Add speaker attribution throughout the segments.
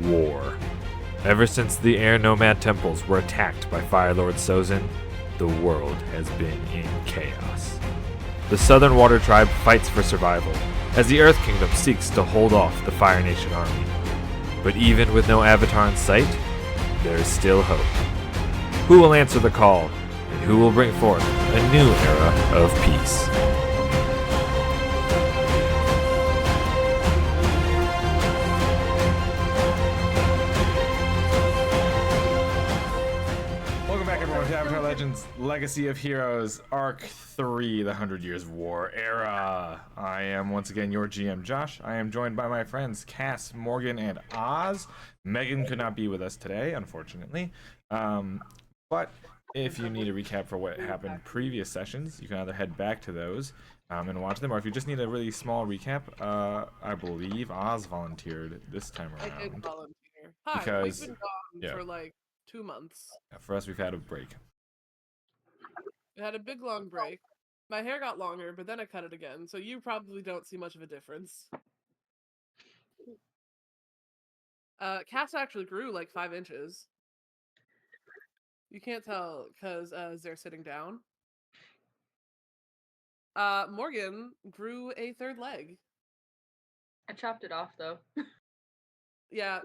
Speaker 1: war. Ever since the Air Nomad temples were attacked by Fire Lord Sozin, the world has been in chaos. The Southern Water Tribe fights for survival, as the Earth Kingdom seeks to hold off the Fire Nation army. But even with no Avatar in sight, there is still hope. Who will answer the call, and who will bring forth a new era of peace? Welcome back, everyone, to Avatar Legends Legacy of Heroes, Arc 3, the 100 Years of War era. I am once again your GM, Josh. I am joined by my friends Cass, Morgan, and Oz. Megan could not be with us today, unfortunately. But if you need a recap for what happened previous sessions, you can either head back to those and watch them, or if you just need a really small recap, I believe Oz volunteered this time around.
Speaker 2: I did volunteer. Hi,
Speaker 1: because,
Speaker 2: we've been gone for like 2 months.
Speaker 1: For us, we've had a break.
Speaker 2: We had a big long break. My hair got longer, but then I cut it again, so you probably don't see much of a difference. Cass actually grew like 5 inches. You can't tell because they're sitting down. Morgan grew a 3rd leg.
Speaker 3: I chopped it off though.
Speaker 2: Yeah,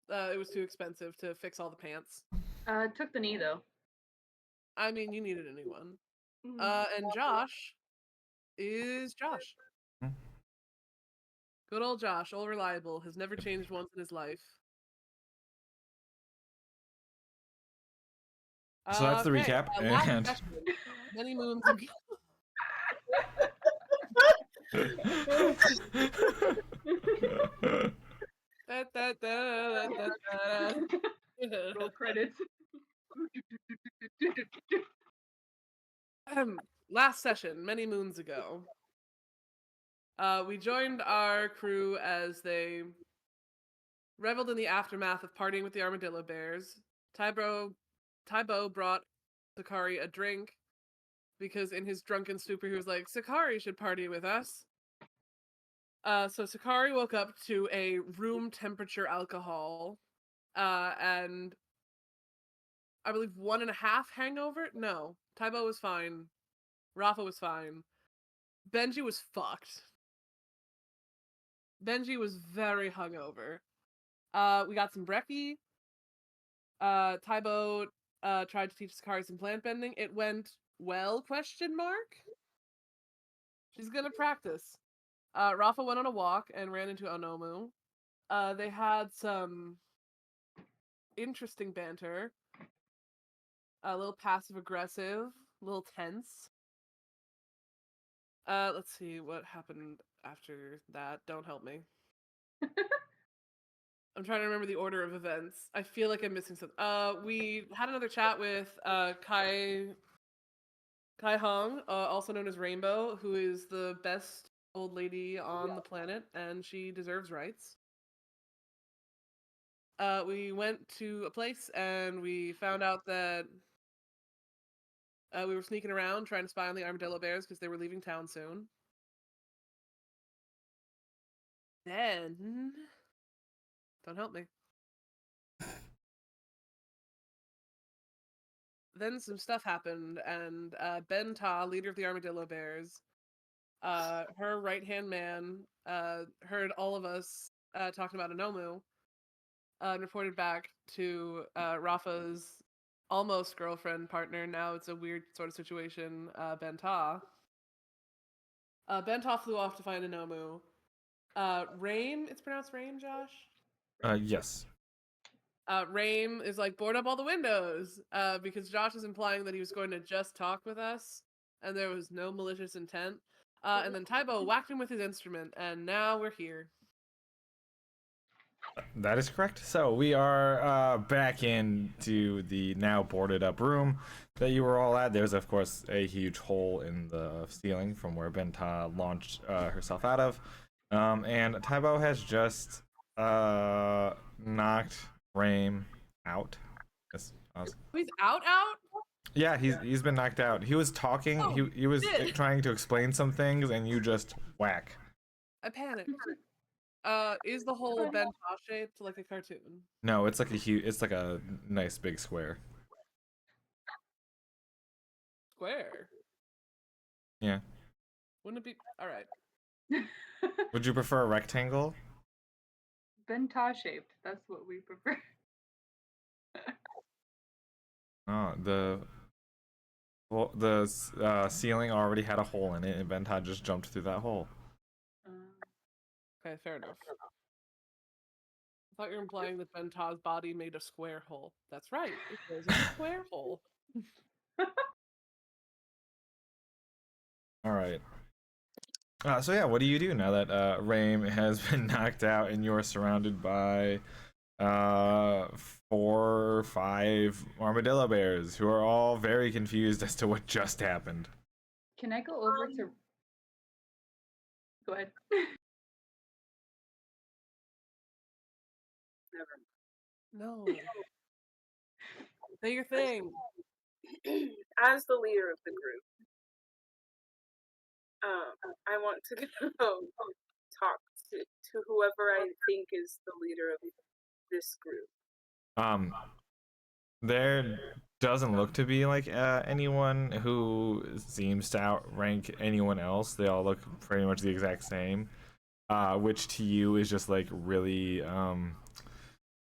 Speaker 2: it was too expensive to fix all the pants.
Speaker 3: Took the knee though.
Speaker 2: I mean, you needed a new one. And Josh is Josh. Good old Josh, old reliable, has never changed once in his life.
Speaker 1: So that's the recap. And
Speaker 2: many moons ago.
Speaker 3: Roll credits.
Speaker 2: Last session, many moons ago, we joined our crew as they reveled in the aftermath of partying with the Armadillo Bears. Tybo brought Sakari a drink because in his drunken stupor he was like, Sakari should party with us. So Sakari woke up to a room temperature alcohol and I believe 1.5 hangover? No. Tybo was fine. Rafa was fine. Benji was fucked. Benji was very hungover. We got some brekkie. Tybo tried to teach Sakari some plant bending. It went well, ? She's gonna practice. Rafa went on a walk and ran into Onomu. They had some interesting banter. A little passive-aggressive, a little tense. Let's see what happened after that. Don't help me. I'm trying to remember the order of events. I feel like I'm missing something. We had another chat with Kai Hong, also known as Rainbow, who is the best old lady on the planet, and she deserves rights. We went to a place and we found out that we were sneaking around trying to spy on the Armadillo Bears because they were leaving town soon. Then... Don't help me. Then some stuff happened, and Ben Ta, leader of the Armadillo Bears, her right-hand man, heard all of us talking about Onomu, and reported back to Rafa's almost girlfriend partner. Now it's a weird sort of situation, Ben Ta. Ben Ta flew off to find Onomu. Rain, it's pronounced Rain, Josh?
Speaker 1: Yes.
Speaker 2: Rain is like, board up all the windows, because Josh is implying that he was going to just talk with us, and there was no malicious intent. And then Tybo whacked him with his instrument, and now we're here.
Speaker 1: That is correct. So we are back into the now boarded up room that you were all at. There's, of course, a huge hole in the ceiling from where Benta launched herself out of. And Tybo has just knocked Rain out.
Speaker 2: He's out?
Speaker 1: Yeah, he's been knocked out. He was talking.
Speaker 2: Oh,
Speaker 1: he was trying to explain some things, and you just whack.
Speaker 2: I panicked. Is the hole bent shaped like a cartoon?
Speaker 1: No, it's like a huge. It's like a nice big square.
Speaker 2: Square.
Speaker 1: Yeah.
Speaker 2: Wouldn't it be all right?
Speaker 1: Would you prefer a rectangle?
Speaker 3: Benta shaped. That's what we prefer.
Speaker 1: Oh, the ceiling already had a hole in it, and Bentod just jumped through that hole.
Speaker 2: Okay, fair enough. I thought you were implying that Bentaw's body made a square hole. That's right. It was a square hole.
Speaker 1: All right. So yeah, what do you do now that Raim has been knocked out and you're surrounded by 4 or 5 armadillo bears who are all very confused as to what just happened?
Speaker 3: Can I go over to? Go ahead.
Speaker 2: No. Say your thing.
Speaker 4: As the leader of the group, I want to go talk to whoever I think is the leader of this group.
Speaker 1: There doesn't look to be like anyone who seems to outrank anyone else. They all look pretty much the exact same, which to you is just like really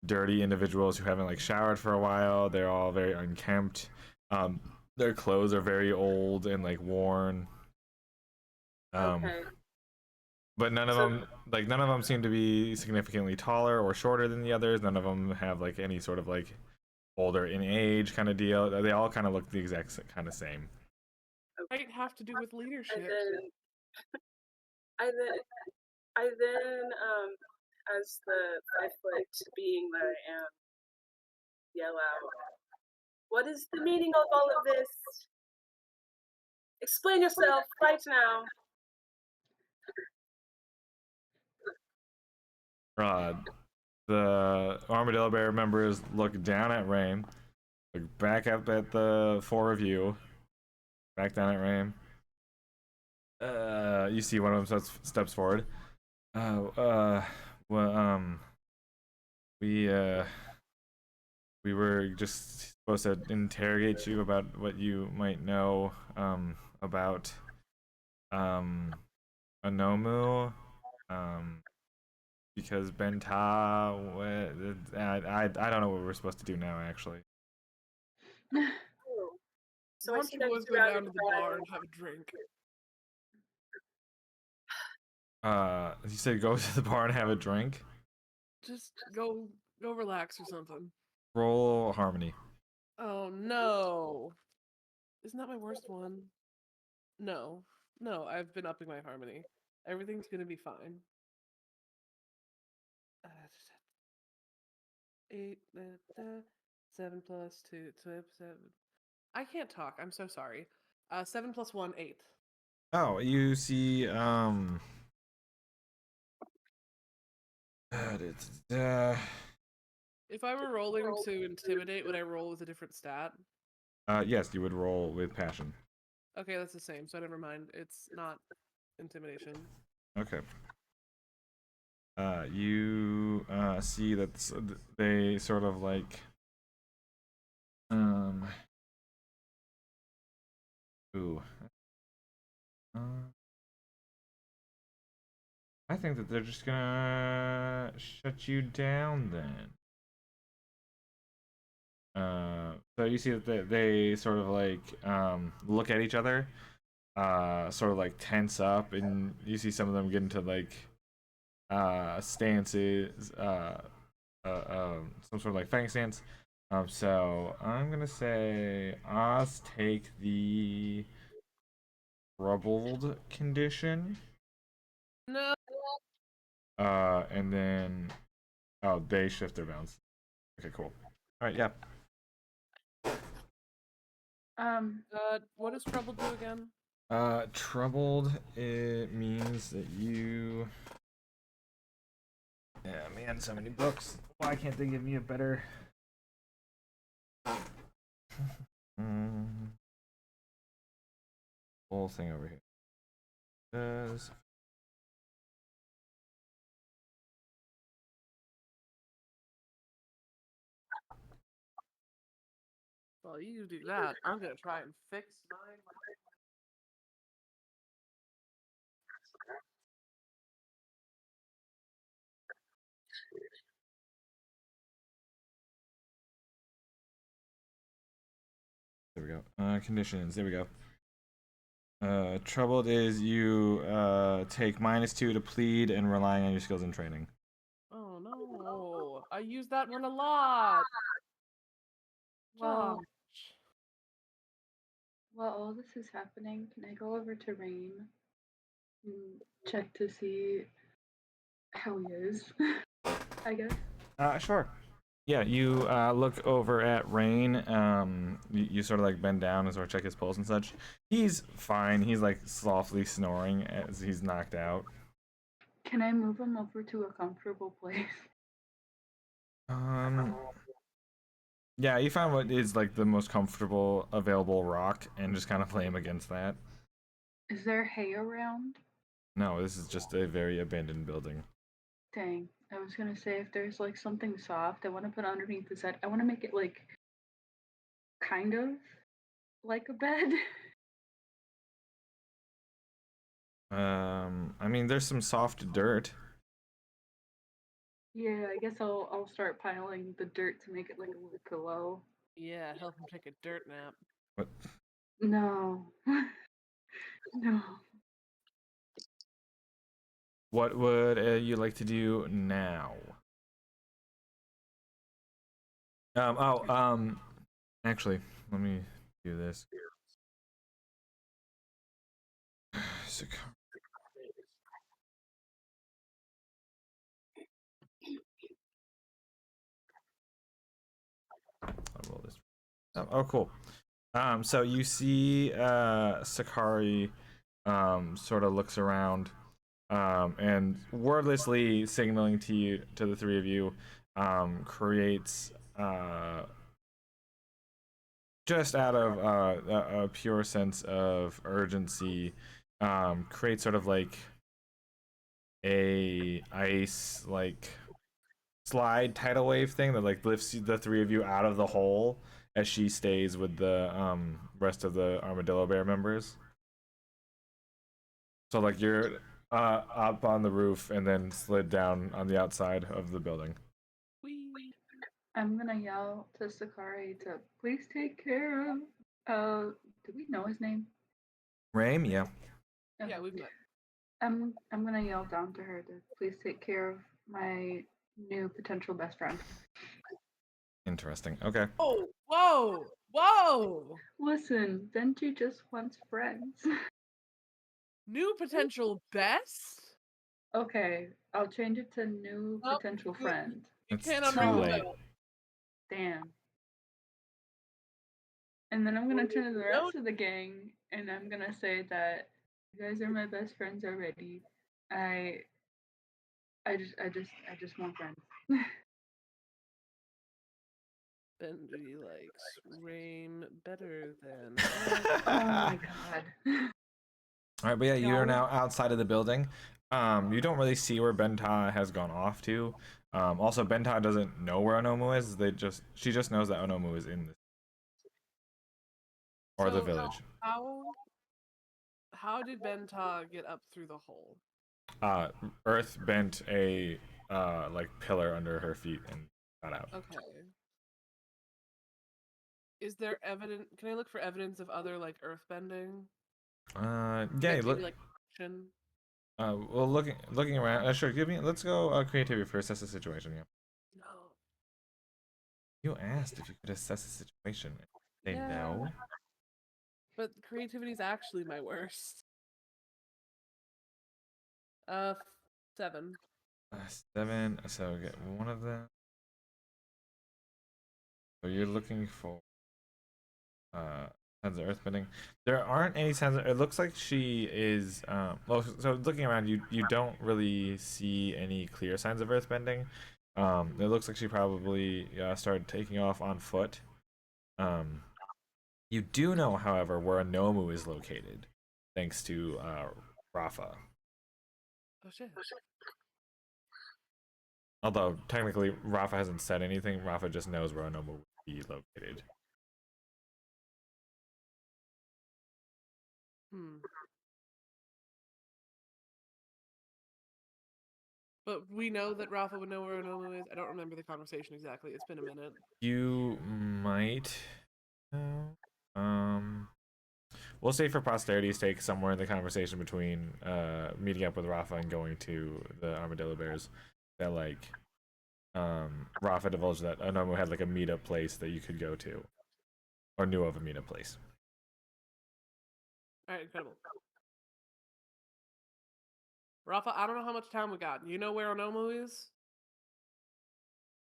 Speaker 1: dirty individuals who haven't like showered for a while. They're all very unkempt. Their clothes are very old and like worn.
Speaker 4: Okay.
Speaker 1: But none of them seem to be significantly taller or shorter than the others. None of them have like any sort of like older in age kind of deal. They all kind of look the exact kind of same.
Speaker 2: Might have to do with leadership.
Speaker 4: I then, as the 5-foot being that I am, yell out, "What is the meaning of all of this? Explain yourself right now."
Speaker 1: The Armadillo Bear members look down at Rain, look back up at the 4 of you, back down at Rain. You see one of them steps forward. Well, we were just supposed to interrogate you about what you might know, about, Onomu, because Benta, I don't know what we're supposed to do now, actually.
Speaker 4: So
Speaker 2: Why
Speaker 4: I
Speaker 2: don't you
Speaker 4: step
Speaker 2: boys go
Speaker 4: around
Speaker 2: down to the bar and have a drink?
Speaker 1: You said go to the bar and have a drink?
Speaker 2: Just go relax or something.
Speaker 1: Roll harmony.
Speaker 2: Oh no. Isn't that my worst one? No. No, I've been upping my harmony. Everything's gonna be fine. 8, 7 plus 2, 7. I can't talk. I'm so sorry. 7 plus 1, 8.
Speaker 1: Oh, you see,
Speaker 2: If I were rolling to intimidate, would I roll with a different stat?
Speaker 1: yes, you would roll with passion.
Speaker 2: Okay, that's the same, so never mind. It's not intimidation.
Speaker 1: Okay. You see that they sort of like ooh. I think that they're just gonna shut you down then. So you see that they sort of like look at each other, sort of like tense up, and you see some of them get into like stances, some sort of like fighting stance. So I'm gonna say Oz take the troubled condition.
Speaker 2: No.
Speaker 1: And then they shift their bounds. Okay, cool. All right, yeah.
Speaker 2: What does trouble do again?
Speaker 1: Troubled, it means that you. Yeah, man, so many books. Why can't they give me a better? Whole thing over here. Does
Speaker 2: Well, you do that. I'm gonna try and fix mine.
Speaker 1: There we go. Conditions. There we go. Troubled is you take -2 to plead and relying on your skills and training.
Speaker 2: Oh no! I use that one a lot.
Speaker 3: Well,
Speaker 2: Josh.
Speaker 3: while all this is happening, can I go over to Rain and check to see how he is? I guess.
Speaker 1: Sure. Yeah, you look over at Rain. You sort of like bend down and sort of check his pulse and such. He's fine. He's like softly snoring as he's knocked out.
Speaker 3: Can I move him over to a comfortable place?
Speaker 1: Yeah, you find what is like the most comfortable available rock and just kind of lay him against that.
Speaker 3: Is there hay around?
Speaker 1: No, this is just a very abandoned building.
Speaker 3: Dang. I was gonna say if there's like something soft, I want to put underneath his head. I want to make it like kind of like a bed.
Speaker 1: I mean, there's some soft dirt.
Speaker 3: Yeah, I guess I'll start piling the dirt to make it like a little pillow.
Speaker 2: Yeah, help him take a dirt nap.
Speaker 1: What?
Speaker 3: No. No.
Speaker 1: What would you like to do now? Actually, let me do this. I'll roll this. Oh, cool. So you see, Sakari, sort of looks around, and wordlessly signaling to you, to the three of you, creates, just out of a pure sense of urgency, creates sort of like a ice like slide tidal wave thing that like lifts the three of you out of the hole as she stays with the rest of the Armadillo Bear members. So like you're up on the roof and then slid down on the outside of the building.
Speaker 2: Whee!
Speaker 3: I'm gonna yell to Sakari to please take care of. Do we know his name?
Speaker 1: Rame, yeah.
Speaker 3: Okay.
Speaker 2: Yeah, we've met.
Speaker 3: I'm gonna yell down to her to please take care of my new potential best friend.
Speaker 1: Interesting. Okay.
Speaker 2: Oh, whoa, whoa!
Speaker 3: Listen, Benji just wants friends.
Speaker 2: New potential best?
Speaker 3: Okay, I'll change it to new
Speaker 2: Nope,
Speaker 3: potential
Speaker 2: you-
Speaker 3: friend.
Speaker 2: You
Speaker 1: It's
Speaker 2: can't
Speaker 1: too
Speaker 2: undo
Speaker 1: late.
Speaker 2: that.
Speaker 3: Damn. And then I'm gonna turn to the
Speaker 2: No.
Speaker 3: rest of the gang and I'm gonna say that you guys are my best friends already. I just want friends.
Speaker 2: Benji likes Rame better than.
Speaker 3: Oh my god.
Speaker 1: All right, but yeah, you are
Speaker 3: No.
Speaker 1: now outside of the building. You don't really see where Benta has gone off to. Also, Benta doesn't know where Onomu is. She just knows that Onomu is in this or the
Speaker 2: So,
Speaker 1: village.
Speaker 2: How did Benta get up through the hole?
Speaker 1: Earth bent a like pillar under her feet and got out.
Speaker 2: Okay. Is there evidence? Can I look for evidence of other like earth bending?
Speaker 1: Yeah,
Speaker 2: Like,
Speaker 1: look.
Speaker 2: maybe like action?
Speaker 1: Well, looking around. Sure, give me. Let's go creativity for assess the situation. Yeah.
Speaker 2: No.
Speaker 1: You asked if you could assess the situation. Say
Speaker 2: Yeah.
Speaker 1: no.
Speaker 2: But creativity is actually my worst. 7.
Speaker 1: 7. So get one of them. So you're looking for signs of earthbending. There aren't any signs of, it looks like she is well, so looking around, you don't really see any clear signs of earthbending. It looks like she probably started taking off on foot. You do know, however, where Onomu is located, thanks to Rafa.
Speaker 2: Oh shit.
Speaker 1: Although technically Rafa hasn't said anything, Rafa just knows where Onomu would be located.
Speaker 2: Hmm. But we know that Rafa would know where Onomu is. I don't remember the conversation exactly. It's been a minute.
Speaker 1: You might. We'll say for posterity's sake, somewhere in the conversation between meeting up with Rafa and going to the Armadillo Bears, that like Rafa divulged that Onomu had like a meetup place that you could go to, or knew of a meetup place.
Speaker 2: All right, incredible. Rafa, I don't know how much time we got. You know where Onomu is?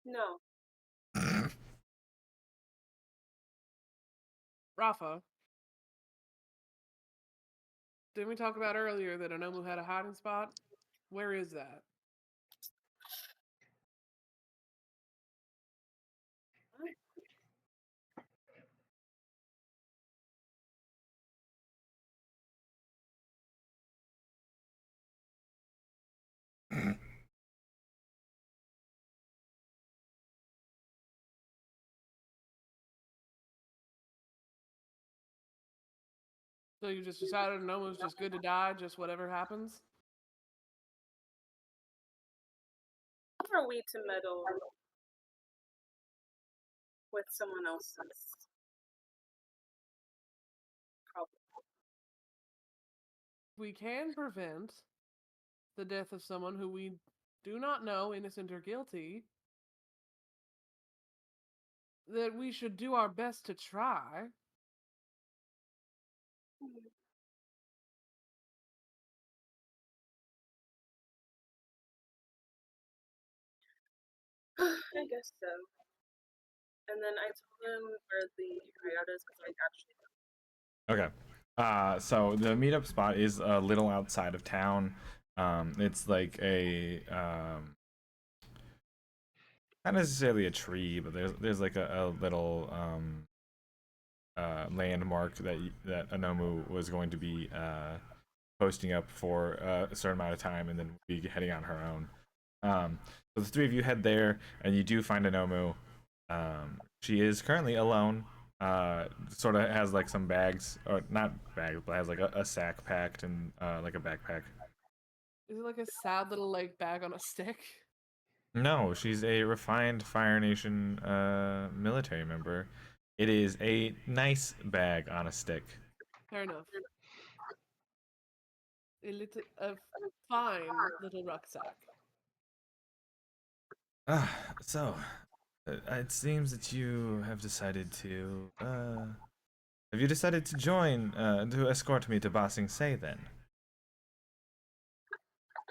Speaker 4: No.
Speaker 2: Rafa, didn't we talk about earlier that Onomu had a hiding spot? Where is that? So you just decided Onomu's just good to die, just whatever happens?
Speaker 4: How are we to meddle with someone else's problem?
Speaker 2: We can prevent the death of someone who we do not know, innocent or guilty, that we should do our best to try.
Speaker 4: I guess so. And then I told him where the hideout is because I actually
Speaker 1: Okay. So the meetup spot is a little outside of town. It's like a not necessarily a tree, but there's like a little landmark that Onomu was going to be posting up for a certain amount of time, and then be heading on her own. So the three of you head there, and you do find Onomu. She is currently alone. Sort of has like some bags, or not bags, but has like a sack packed and like a backpack.
Speaker 2: Is it like a sad little like bag on a stick?
Speaker 1: No, she's a refined Fire Nation military member. It is a nice bag on a stick.
Speaker 2: Fair enough. A fine little rucksack.
Speaker 1: So it seems that you have decided to have you decided to join to escort me to Bossing Say then?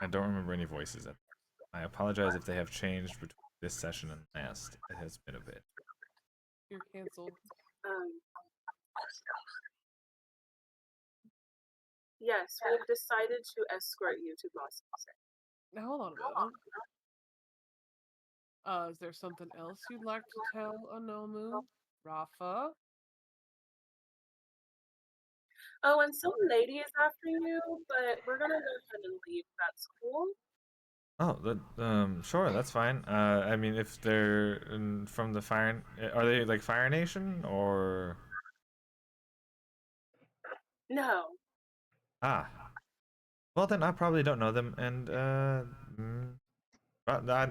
Speaker 1: I don't remember any voices. I apologize if they have changed between this session and last. It has been a bit.
Speaker 2: You're canceled.
Speaker 4: Yes, we've decided to escort you to Boston.
Speaker 2: Now hold on a minute. Is there something else you'd like to tell Onomu? Rafa?
Speaker 4: Oh, and some lady is after you, but we're gonna go ahead and leave. That's cool.
Speaker 1: Oh, sure, that's fine. I mean, if they're from the Fire, are they like Fire Nation or?
Speaker 4: No.
Speaker 1: Ah, well then I probably don't know them, and but I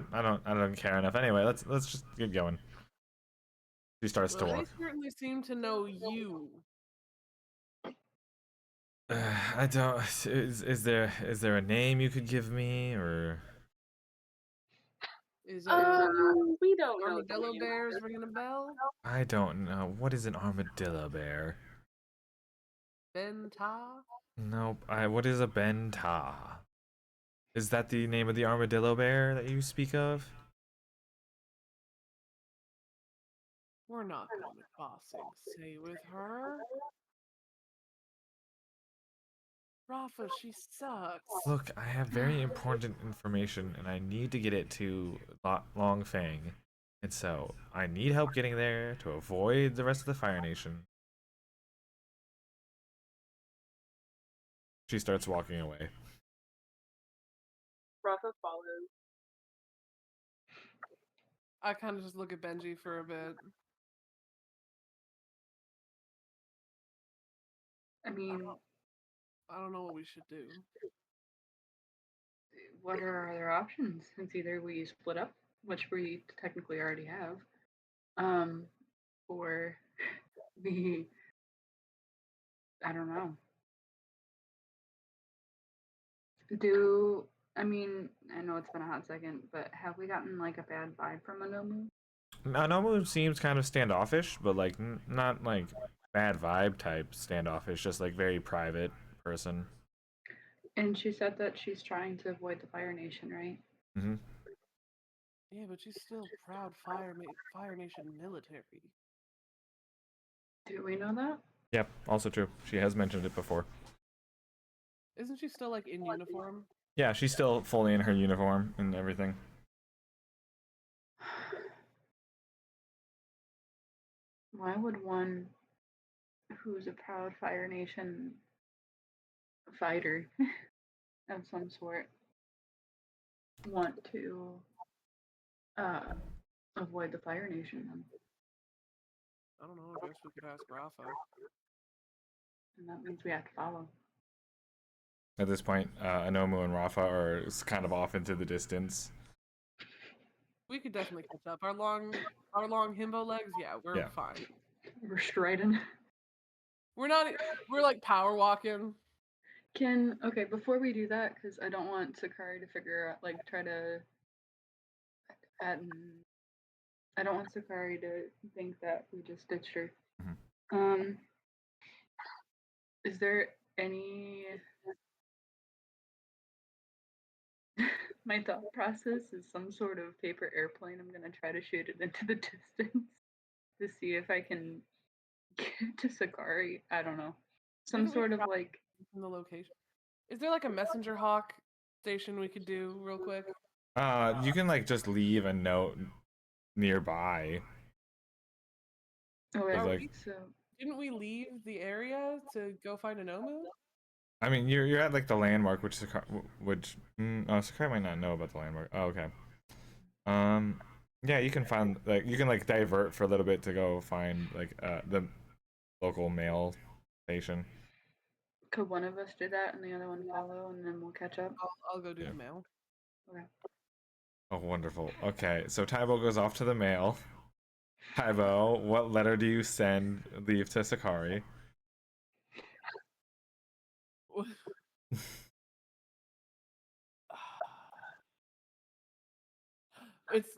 Speaker 1: don't care enough. Anyway, let's just get going. She starts to
Speaker 2: Well, they
Speaker 1: walk.
Speaker 2: certainly seem to know you.
Speaker 1: I don't. Is there a name you could give me, or?
Speaker 2: Is
Speaker 4: We don't know.
Speaker 2: Armadillo Bears ringing a bell?
Speaker 1: I don't know. What is an armadillo bear?
Speaker 2: Benta?
Speaker 1: Nope. What is a benta? Is that the name of the armadillo bear that you speak of?
Speaker 2: We're not going to Bossing Say with her. Rafa, she sucks.
Speaker 1: Look, I have very important information, and I need to get it to Long Fang, and so I need help getting there to avoid the rest of the Fire Nation. She starts walking away.
Speaker 4: Rafa follows.
Speaker 2: I kind of just look at Benji for a bit.
Speaker 3: I mean,
Speaker 2: I don't know what we should do.
Speaker 3: What are our other options? It's either we split up, which we technically already have, or we, I don't know. I mean, I know it's been a hot second, but have we gotten like a bad vibe from Onomu?
Speaker 1: Onomu seems kind of standoffish, but like not like bad vibe type standoffish, just like very private person.
Speaker 3: And she said that she's trying to avoid the Fire Nation, right?
Speaker 1: Mm-hmm.
Speaker 2: Yeah, but she's still proud Fire Nation military.
Speaker 3: Do we know that?
Speaker 1: Yep, also true. She has mentioned it before.
Speaker 2: Isn't she still like in uniform?
Speaker 1: Yeah, she's still fully in her uniform and everything.
Speaker 3: Why would one who's a proud Fire Nation fighter of some sort want to avoid the Fire Nation then?
Speaker 2: I don't know. I guess we could ask Rafa.
Speaker 3: And that means we have to follow.
Speaker 1: At this point, Onomu and Rafa are kind of off into the distance.
Speaker 2: We could definitely catch up. Our long himbo legs, yeah, we're fine.
Speaker 3: We're striding.
Speaker 2: We're like power walking.
Speaker 3: Okay, before we do that, because I don't want Sakari to figure out, like, I don't want Sakari to think that we just ditched her.
Speaker 1: Mhm.
Speaker 3: Is there any... My thought process is some sort of paper airplane. I'm gonna try to shoot it into the distance to see if I can get to Sakari. I don't know. Some
Speaker 2: Maybe we
Speaker 3: sort of
Speaker 2: could
Speaker 3: like...
Speaker 2: in the location. Is there like a messenger hawk station we could do real quick?
Speaker 1: You can like just leave a note nearby.
Speaker 3: Oh,
Speaker 1: There's,
Speaker 3: I
Speaker 1: like-
Speaker 3: think so.
Speaker 2: Didn't we leave the area to go find Onomu?
Speaker 1: I mean, you're at like the landmark, Sakari might not know about the landmark. Oh, okay. Yeah, you can find you can like divert for a little bit to go find like the local mail station.
Speaker 3: Could one of us do that and the other one follow, and then we'll catch up?
Speaker 2: I'll go do
Speaker 1: Yeah.
Speaker 2: the mail.
Speaker 3: Okay.
Speaker 1: Oh, wonderful. Okay, so Taibo goes off to the mail. Taibo, what letter do you leave to Sakari?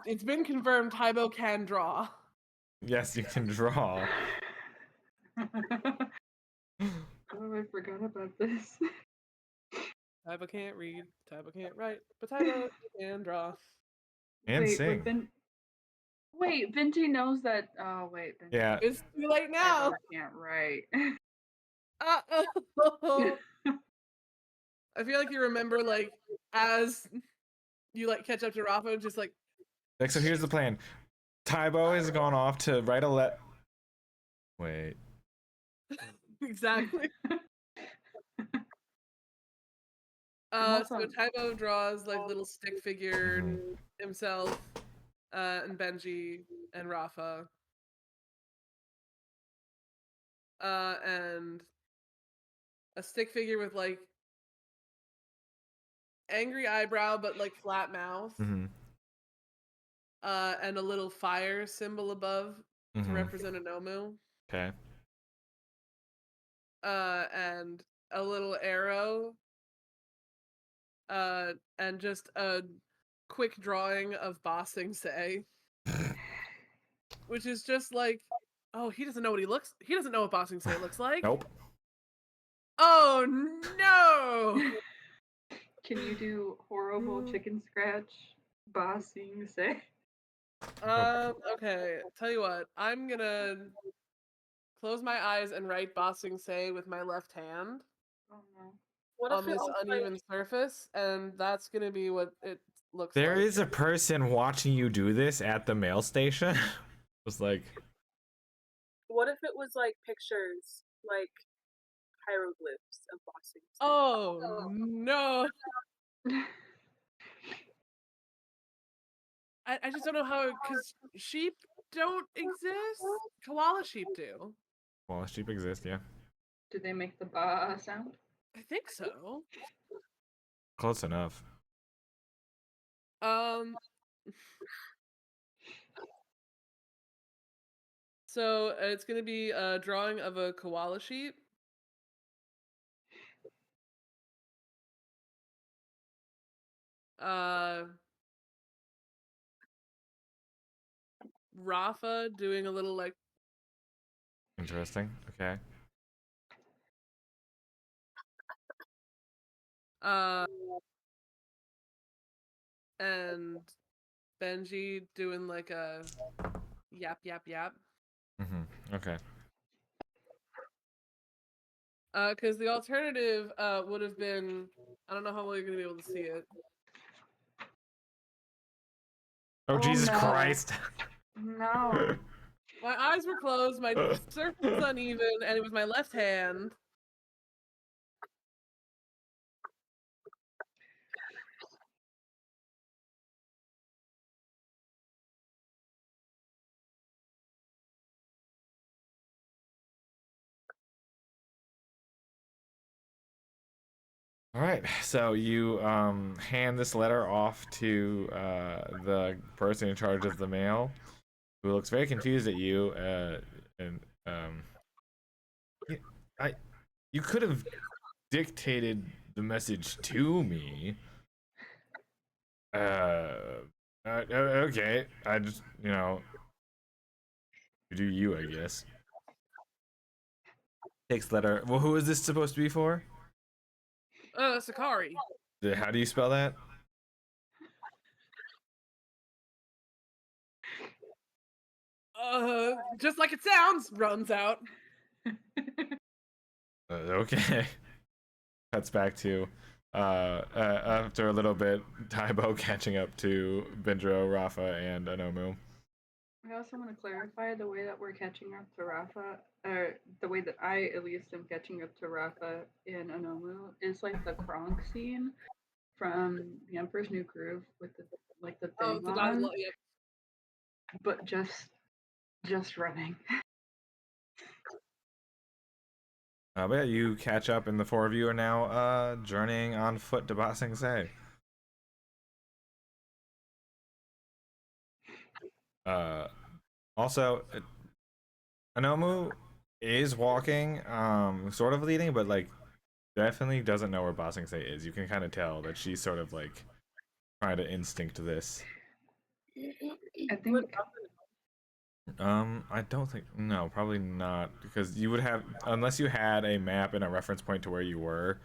Speaker 2: It's been confirmed Taibo can draw.
Speaker 1: Yes, you can draw.
Speaker 3: Oh, I forgot about this.
Speaker 2: Taibo can't read, Taibo can't write, but Taibo can draw.
Speaker 1: And
Speaker 3: Wait,
Speaker 1: sing.
Speaker 3: Wait, Vinci knows that. Oh, wait. Vinci
Speaker 1: Yeah.
Speaker 2: It's too late now.
Speaker 3: I can't write.
Speaker 2: Uh-oh. I feel like you remember, like, as you like catch up to Rafa, just like
Speaker 1: So here's the plan. Taibo has gone off to write a Wait.
Speaker 2: exactly. So Taibo draws like little stick figure himself, and Benji and Rafa, and a stick figure with like angry eyebrow but like flat mouth,
Speaker 1: Mm-hmm.
Speaker 2: and a little fire symbol above to represent Onomu.
Speaker 1: Okay.
Speaker 2: And a little arrow, and just a quick drawing of Ba Sing Se, which is just like, oh, he doesn't know what Ba Sing Se looks like.
Speaker 1: Nope.
Speaker 2: Oh no!
Speaker 3: Can you do horrible chicken scratch Ba Sing Se?
Speaker 2: Okay, tell you what, I'm gonna close my eyes and write Ba Sing Se with my left hand.
Speaker 3: Oh no.
Speaker 4: What
Speaker 2: On
Speaker 4: if it
Speaker 2: this
Speaker 4: was
Speaker 2: uneven surface, and that's gonna be what it looks
Speaker 1: There
Speaker 2: like.
Speaker 1: is a person watching you do this at the mail station. It's like,
Speaker 4: what if it was like pictures, like hieroglyphs of boxing?
Speaker 2: Oh no! I just don't know how, because sheep don't exist. Koala sheep do.
Speaker 1: well, sheep exist, yeah.
Speaker 3: Do they make the ba sound?
Speaker 2: I think so.
Speaker 1: Close enough.
Speaker 2: So it's gonna be a drawing of a koala sheep. Rafa doing a little like
Speaker 1: Interesting. Okay.
Speaker 2: and Benji doing like a yap yap yap.
Speaker 1: Okay.
Speaker 2: Because the alternative would have been, I don't know how well you're gonna be able to see it.
Speaker 1: Oh, Jesus
Speaker 3: no.
Speaker 1: Christ.
Speaker 3: No.
Speaker 2: My eyes were closed, my surface was uneven, and it was my left hand.
Speaker 1: All right, so you hand this letter off to the person in charge of the mail, who looks very confused at you. And I, you could have dictated the message to me. Okay. I just, you do you, I guess. Takes letter. Well, who is this supposed to be for?
Speaker 2: Sakari.
Speaker 1: How do you spell that?
Speaker 2: Just like it sounds, runs out.
Speaker 1: Okay. Cuts back to after a little bit, Taibo catching up to Bindro, Rafa, and Onomu.
Speaker 3: I also want to clarify the way that we're catching up to Rafa, or the way that I at least am catching up to Rafa in Onomu is like the Kronk scene from The Emperor's New Groove with the thing
Speaker 2: the
Speaker 3: on,
Speaker 2: dialogue, yep.
Speaker 3: but just running.
Speaker 1: But yeah, you catch up, and the four of you are now journeying on foot to Ba Sing Se. Also, Onomu is walking, sort of leading, but like definitely doesn't know where Ba Sing Se is. You can kind of tell that she's sort of like trying to instinct this.
Speaker 3: I think.
Speaker 1: I don't think, no, probably not, because you would have, unless you had a map and a reference point to where you were,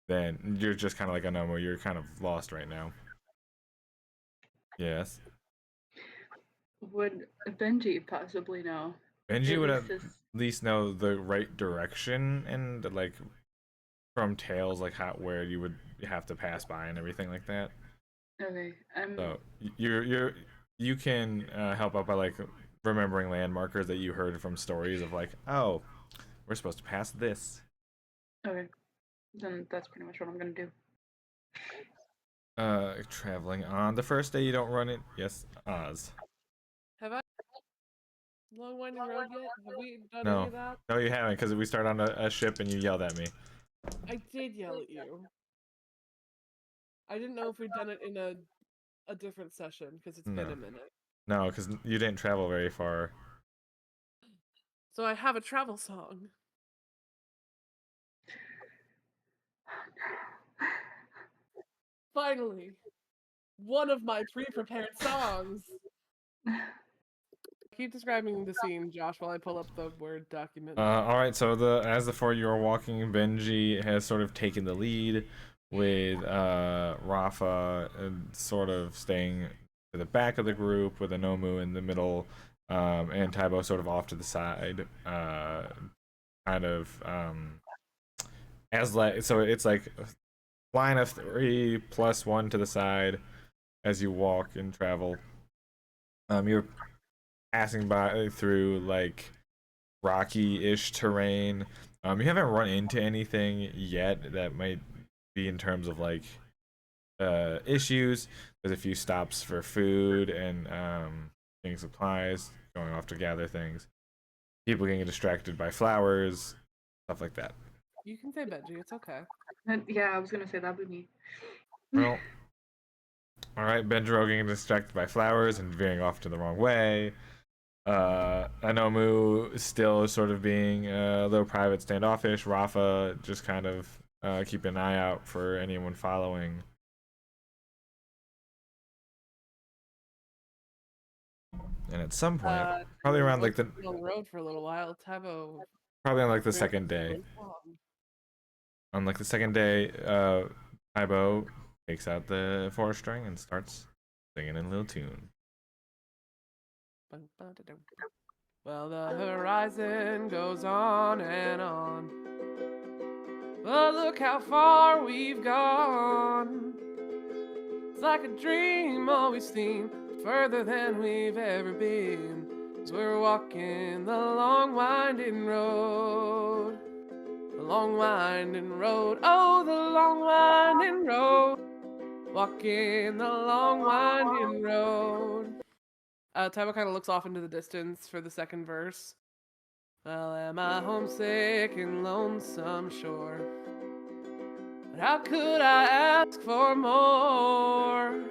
Speaker 1: then you're just kind of like Onomu. You're kind of lost right now. Yes.
Speaker 3: Would Benji possibly know?
Speaker 1: Benji would at least know the right direction, and like from Tales, like where you would have to pass by and everything like that.
Speaker 3: Okay.
Speaker 1: So you can help out by like remembering landmarkers that you heard from stories of like, oh, we're supposed to pass this.
Speaker 3: Okay. Then that's pretty much what I'm gonna do.
Speaker 1: Traveling on the first day you don't run it. Yes, Oz.
Speaker 2: Have I long winding road yet? Have we done
Speaker 1: No.
Speaker 2: any of that?
Speaker 1: No, you haven't, because we start on a ship and you yelled at me.
Speaker 2: I did yell at you. I didn't know if we'd done it in a different session because it's been a minute.
Speaker 1: No, because you didn't travel very far.
Speaker 2: So I have a travel song. Finally, one of my pre-prepared songs. Keep describing the scene, Josh, while I pull up the Word document.
Speaker 1: All right. So as the four of you are walking, Benji has sort of taken the lead, with Rafa sort of staying to the back of the group, with Onomu in the middle, and Taibo sort of off to the side, kind of so it's like line of 3 plus 1 to the side as you walk and travel. You're passing by through like rocky-ish terrain. You haven't run into anything yet that might be in terms of like issues. There's a few stops for food and getting supplies, going off to gather things. People getting distracted by flowers, stuff like that.
Speaker 2: You can say Benji, it's okay.
Speaker 3: Yeah, I was gonna say that would be me.
Speaker 1: Well, all right. Benjiro getting distracted by flowers and veering off to the wrong way. Onomu still sort of being a little private, standoffish. Rafa just kind of keeping an eye out for anyone following. And at some point, probably around like the
Speaker 2: on the road for a little while. Taibo
Speaker 1: probably on like the
Speaker 2: very
Speaker 1: second day.
Speaker 2: really long.
Speaker 1: On like the second day, Ibo takes out the four string and starts singing in a little tune.
Speaker 2: Well, the horizon goes on and on. But look how far we've gone. It's like a dream always seemed further than we've ever been. As we're walking the long winding road. The long winding road. Oh, the long winding road. Walking the long winding road. Taibo kind of looks off into the distance for the second verse. Well, am I homesick and lonesome? Sure. But how could I ask for more?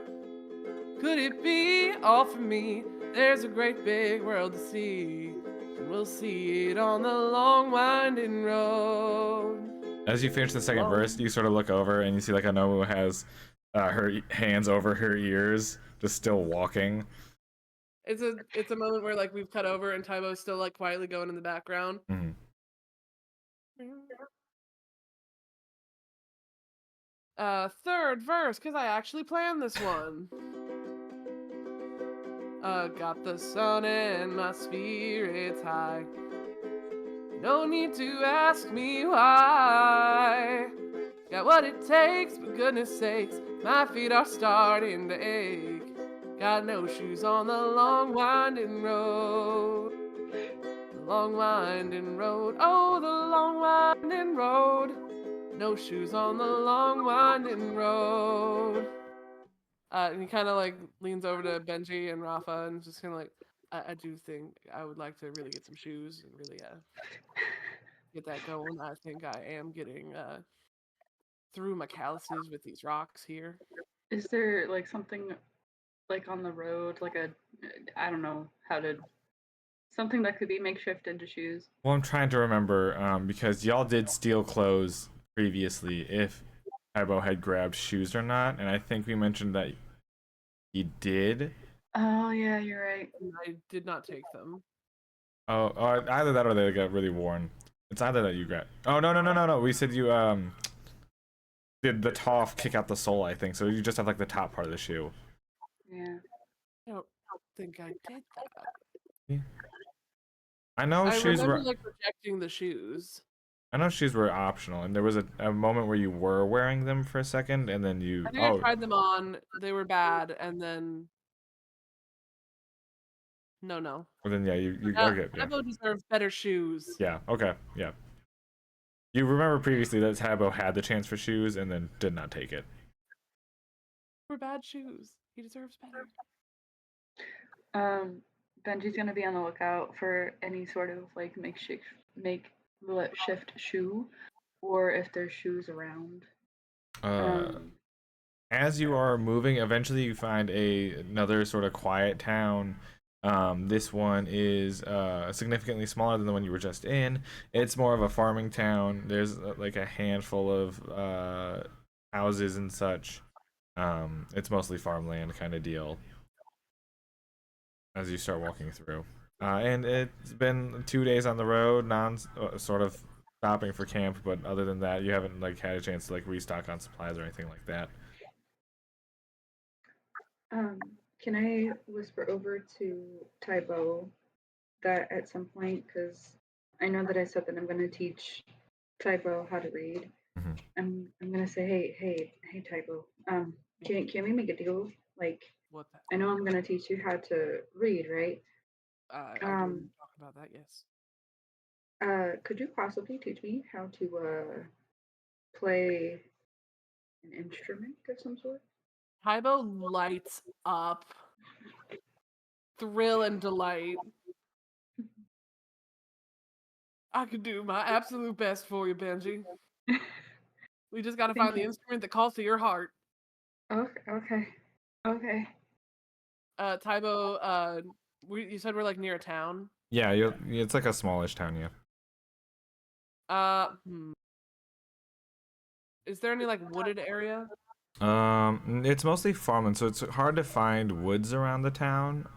Speaker 2: Could it be all for me? There's a great big world to see, and we'll see it on the long winding road.
Speaker 1: As you finish the second verse, you sort of look over and you see like Onomu has her hands over her ears, just still walking.
Speaker 2: It's a moment where like we've cut over and Taibo's still like quietly going in the background.
Speaker 1: Mm-hmm.
Speaker 2: Third verse, because I actually planned this one. Got the sun and my spirits high. No need to ask me why. Got what it takes, for goodness sakes, my feet are starting to ache. Got no shoes on the long winding road. The long winding road, oh, the long winding road. No shoes on the long winding road. And he kind of like leans over to Benji and Rafa and just kind of like, I do think I would like to really get some shoes and really get that going. I think I am getting through my calluses with these rocks here.
Speaker 3: Is there like something like on the road, like I don't know how to, something that could be makeshift into shoes?
Speaker 1: Well, I'm trying to remember because y'all did steal clothes previously if Ibo had grabbed shoes or not, and I think we mentioned that he did.
Speaker 3: Oh yeah, you're right.
Speaker 2: I did not take them.
Speaker 1: Oh, either that or they got really worn. It's either that you grabbed. Oh no. We said you did the toff kick out the sole, I think. So you just have like the top part of the shoe.
Speaker 3: Yeah.
Speaker 2: I don't think I did that.
Speaker 1: Yeah. I know
Speaker 2: I
Speaker 1: shoes
Speaker 2: remember
Speaker 1: were.
Speaker 2: like rejecting the shoes.
Speaker 1: I know shoes were optional, and there was a moment where you were wearing them for a second, and then you.
Speaker 2: I think I tried them on. They were bad, and then no.
Speaker 1: Well, then yeah, you
Speaker 2: Now,
Speaker 1: okay, yeah.
Speaker 2: Taibo deserves better shoes.
Speaker 1: Yeah, okay, yeah. You remember previously that Tabo had the chance for shoes and then did not take it.
Speaker 2: For bad shoes, he deserves better.
Speaker 3: Benji's gonna be on the lookout for any sort of like makeshift shoe, or if there's shoes around.
Speaker 1: As you are moving, eventually you find another sort of quiet town. This one is significantly smaller than the one you were just in. It's more of a farming town. There's like a handful of houses and such. It's mostly farmland kind of deal. As you start walking through, and it's been 2 days on the road, sort of stopping for camp. But other than that, you haven't like had a chance to like restock on supplies or anything like that.
Speaker 3: Can I whisper over to Taibo that at some point, because I know that I said that I'm going to teach Taibo how to read.
Speaker 1: Mhm.
Speaker 3: I'm going to say, hey, Taibo, can we make a deal? Like,
Speaker 2: What?
Speaker 3: I know I'm going to teach you how to read, right?
Speaker 2: I can talk about that. Yes.
Speaker 3: Could you possibly teach me how to play an instrument of some sort?
Speaker 2: Taibo lights up. Thrill and delight. I could do my absolute best for you, Benji. We just gotta
Speaker 3: Thank
Speaker 2: find the
Speaker 3: you.
Speaker 2: instrument that calls to your heart.
Speaker 3: Okay.
Speaker 2: Tybo, you said we're like near a town.
Speaker 1: Yeah, it's like a smallish town, yeah.
Speaker 2: Is there any like wooded area?
Speaker 1: It's mostly farmland, so it's hard to find woods around the town.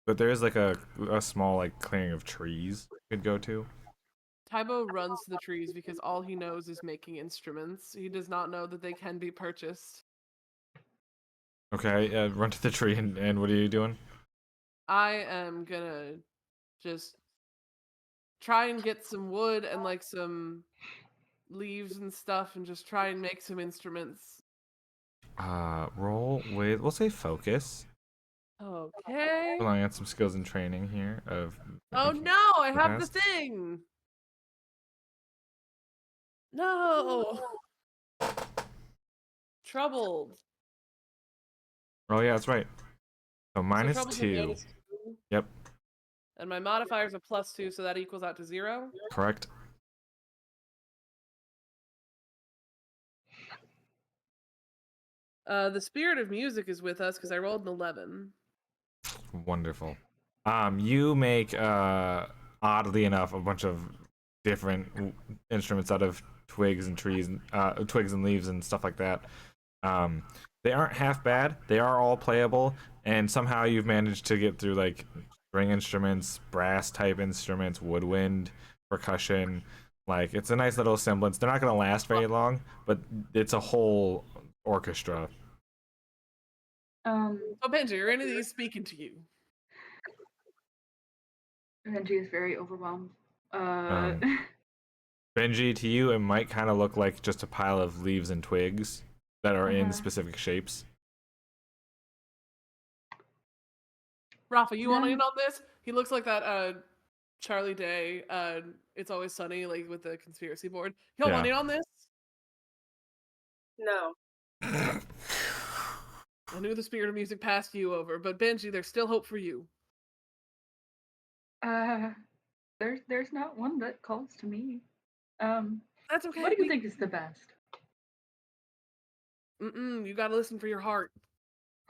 Speaker 1: But there is like a small like clearing of trees you could go to.
Speaker 2: Tybo runs to the trees because all he knows is making instruments. He does not know that they can be purchased.
Speaker 1: Okay, run to the tree and what are you doing?
Speaker 2: I am gonna just try and get some wood and like some leaves and stuff and just try and make some instruments.
Speaker 1: Roll with, we'll say focus.
Speaker 2: Okay.
Speaker 1: Relying on some skills and training here of.
Speaker 2: Oh
Speaker 1: making
Speaker 2: no, I
Speaker 1: the
Speaker 2: have the
Speaker 1: best.
Speaker 2: thing. No. Troubled.
Speaker 1: Oh yeah, that's right. So
Speaker 2: So
Speaker 1: minus
Speaker 2: troubled's a
Speaker 1: two.
Speaker 2: -2.
Speaker 1: Yep,
Speaker 2: And my modifier's a +2, so that equals out to 0.
Speaker 1: correct.
Speaker 2: The spirit of music is with us because I rolled an 11.
Speaker 1: Wonderful. You make oddly enough a bunch of different instruments out of twigs and trees, twigs and leaves and stuff like that. They aren't half bad. They are all playable, and somehow you've managed to get through like string instruments, brass type instruments, woodwind, percussion. Like it's a nice little semblance. They're not gonna last very long, but it's a whole orchestra.
Speaker 2: So Benji, are any of these speaking to you?
Speaker 3: Benji is very overwhelmed.
Speaker 1: Benji, to you, it might kind of look like just a pile of leaves and twigs that are in specific shapes.
Speaker 2: Rafa, you want in on this? He looks like that Charlie Day, It's Always Sunny, like with the conspiracy board. Y'all want in on this?
Speaker 4: No.
Speaker 2: I knew the spirit of music passed you over, but Benji, there's still hope for you.
Speaker 3: There's not one that calls to me.
Speaker 2: That's okay.
Speaker 3: What do you think is the best?
Speaker 2: You gotta listen for your heart.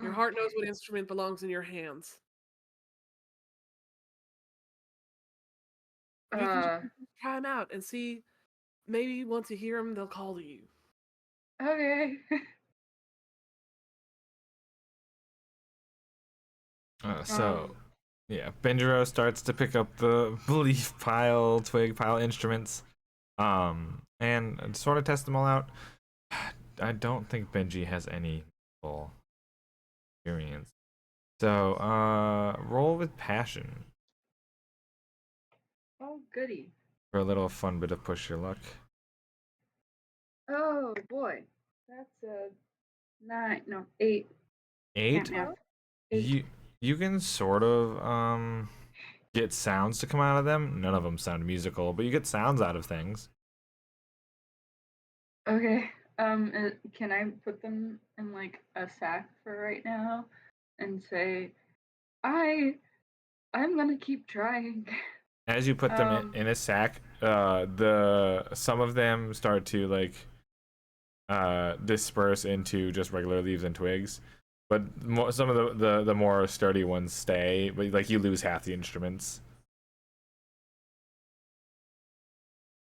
Speaker 2: Your heart knows what instrument belongs in your hands. You can just try them out and see. Maybe once you hear them, they'll call to you.
Speaker 3: Okay.
Speaker 1: Yeah, Benjiro starts to pick up the leaf pile, twig pile instruments, and sort of test them all out. I don't think Benji has any full experience. So, roll with passion
Speaker 3: Oh, goody.
Speaker 1: for a little fun bit of push your luck.
Speaker 3: Oh boy, that's a 9. No, 8.
Speaker 1: 8?
Speaker 3: Can't math. 8.
Speaker 1: You can sort of get sounds to come out of them. None of them sound musical, but you get sounds out of things.
Speaker 3: Okay. Can I put them in like a sack for right now, and say, I'm gonna keep trying.
Speaker 1: As you put them in a sack, some of them start to like disperse into just regular leaves and twigs, but some of the more sturdy ones stay. But like you lose half the instruments.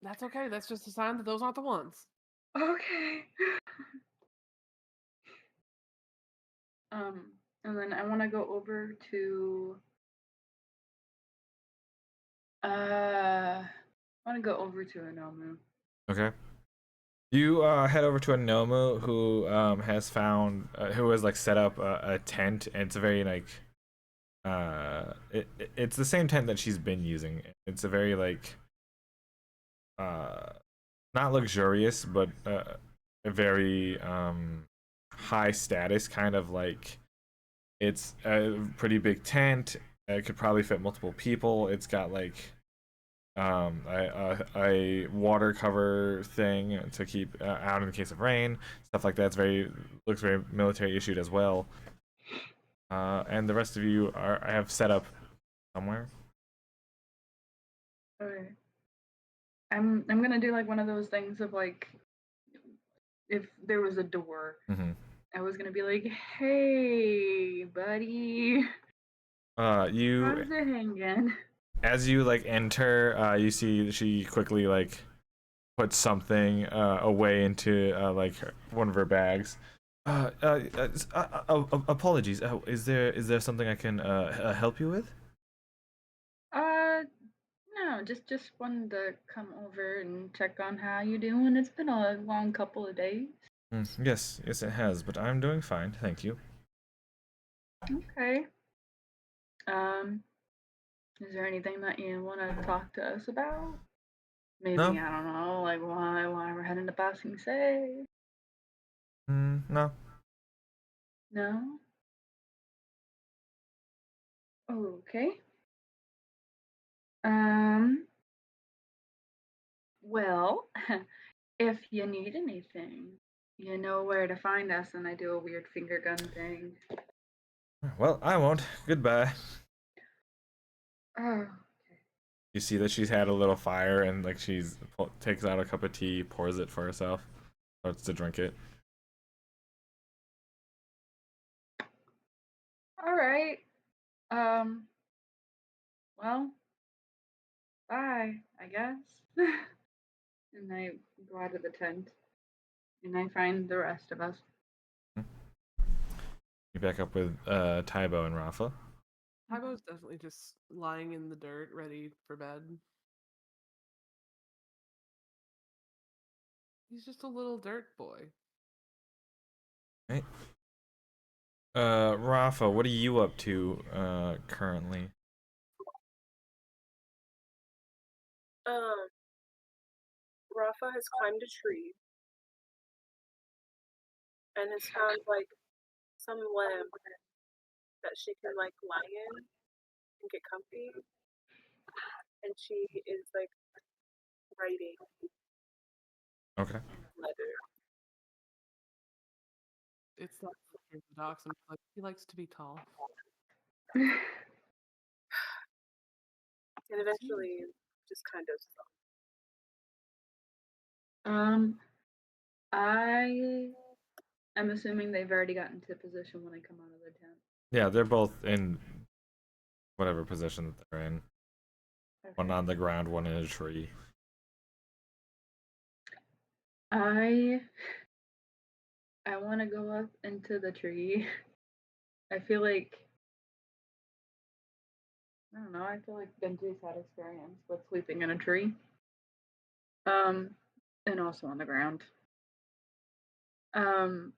Speaker 2: That's okay. That's just a sign that those aren't the ones.
Speaker 3: Okay. And then I want to go over to. I want to go over to Onomu.
Speaker 1: Okay. You head over to a Nomu who has found who has like set up a tent, and it's a very like it's the same tent that she's been using. It's a very like not luxurious, but a very high status kind of like. It's a pretty big tent. It could probably fit multiple people. It's got like a water cover thing to keep out in the case of rain, stuff like that. Looks very military issued as well. And the rest of you I have set up somewhere.
Speaker 3: Okay. I'm gonna do like one of those things of like if there was a door,
Speaker 1: Mm-hmm.
Speaker 3: I was gonna be like, "Hey, buddy,
Speaker 1: You
Speaker 3: how's it hanging?"
Speaker 1: as you like enter, you see she quickly like puts something away into like one of her bags. Apologies. Is there something I can help you with?
Speaker 3: Uh, no, just wanted to come over and check on how you doing. It's been a long couple of days.
Speaker 1: Yes, yes, it has, but I'm doing fine, thank you.
Speaker 3: Okay. Um, is there anything that you want to talk to us about? Maybe
Speaker 1: No,
Speaker 3: I don't know, like why we're heading to Passing Say?
Speaker 1: no.
Speaker 3: No. Okay. Um. Well, if you need anything, you know where to find us. And I do a weird finger gun thing.
Speaker 1: Well, I won't. Goodbye.
Speaker 3: Oh.
Speaker 1: You see that she's had a little fire and like takes out a cup of tea, pours it for herself, starts to drink it.
Speaker 3: All right. Um. Well, bye, I guess. And I go out of the tent and I find the rest of us.
Speaker 1: You back up with Tybo and Rafa.
Speaker 2: Tybo's definitely just lying in the dirt, ready for bed. He's just a little dirt boy.
Speaker 1: Right. Rafa, what are you up to currently?
Speaker 4: Um, Rafa has climbed a tree and has found like some limb that she can like lie in and get comfy. And she is like writing
Speaker 1: Okay.
Speaker 4: letter.
Speaker 2: It's not orthodox, and like he likes to be tall.
Speaker 4: And eventually just kind of
Speaker 3: I am assuming they've already gotten to position when I come out of the tent.
Speaker 1: Yeah, they're both in whatever position that they're in. One
Speaker 3: Okay.
Speaker 1: on the ground, one in a tree.
Speaker 3: I want to go up into the tree. I feel like I don't know. I feel like Benji's had experience with sleeping in a tree. And also on the ground. Um,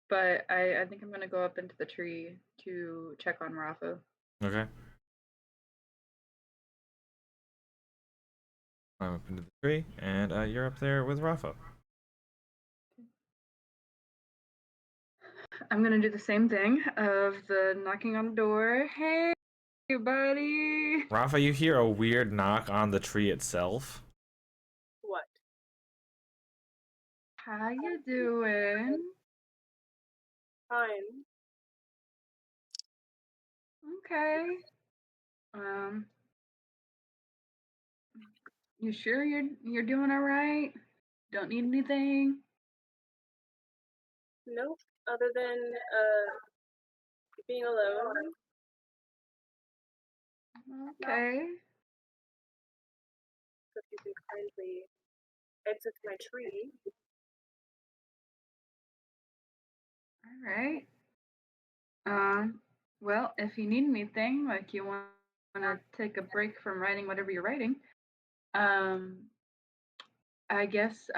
Speaker 3: but I think I'm gonna go up into the tree to check on Rafa.
Speaker 1: Okay. I'm up into the tree, and you're up there with Rafa.
Speaker 3: I'm gonna do the same thing of the knocking on the door. Hey, buddy.
Speaker 1: Rafa, you hear a weird knock on the tree itself.
Speaker 4: what?
Speaker 3: How you doing?
Speaker 4: Fine.
Speaker 3: Okay. Um, you sure you're doing all right? Don't need anything?
Speaker 4: Nope. Other than being alone.
Speaker 3: Okay.
Speaker 4: So if you can kindly exit my tree.
Speaker 3: All right. Well, if you need anything, like you want to take a break from writing whatever you're writing, um, I guess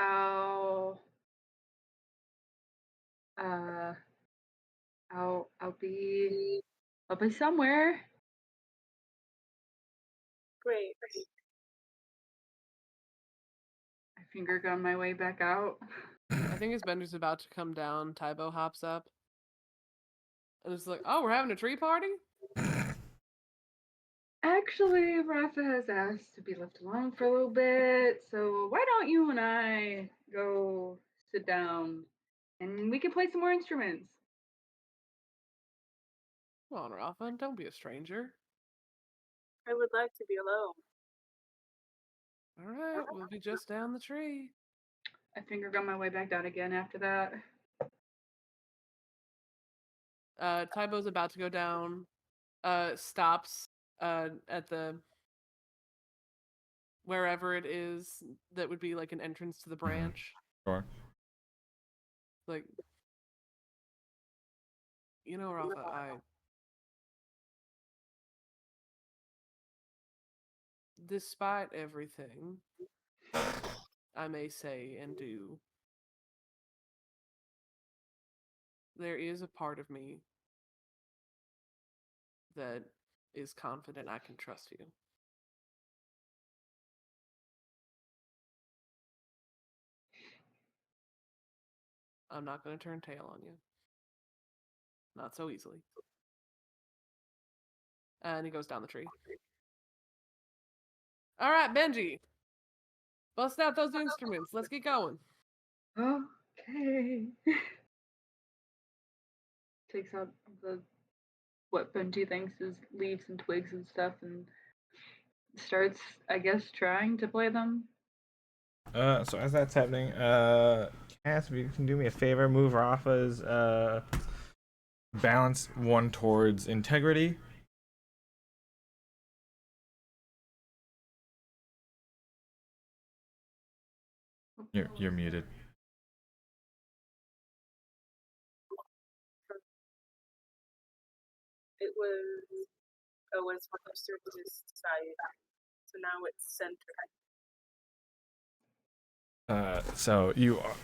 Speaker 3: uh, I'll be somewhere.
Speaker 4: Great.
Speaker 3: I finger gun my way back out.
Speaker 2: I think as Bender's about to come down, Tybo hops up. And it's like, oh, we're having a tree party?
Speaker 3: Actually, Rafa has asked to be left alone for a little bit, so why don't you and I go sit down and we can play some more instruments?
Speaker 2: Come on, Rafa, don't be a stranger.
Speaker 4: I would like to be alone.
Speaker 2: All right, we'll be just down the tree.
Speaker 3: I finger gun my way back down again after that.
Speaker 2: Tybo's about to go down. Stops at the wherever it is that would be like an entrance to the branch.
Speaker 1: Sure.
Speaker 2: Like, you know, Rafa, despite everything I may say and do, there is a part of me that is confident I can trust you. I'm not going to turn tail on you. Not so easily. And he goes down the tree. All right, Benji. Bust out those instruments. Let's get going.
Speaker 3: Okay. Takes out what Benji thinks is leaves and twigs and stuff and starts, I guess, trying to play them.
Speaker 1: So as that's happening, Cass, if you can do me a favor, move Rafa's balance one towards integrity. You're muted.
Speaker 4: It was closer to his side, so now it's center.
Speaker 1: So you are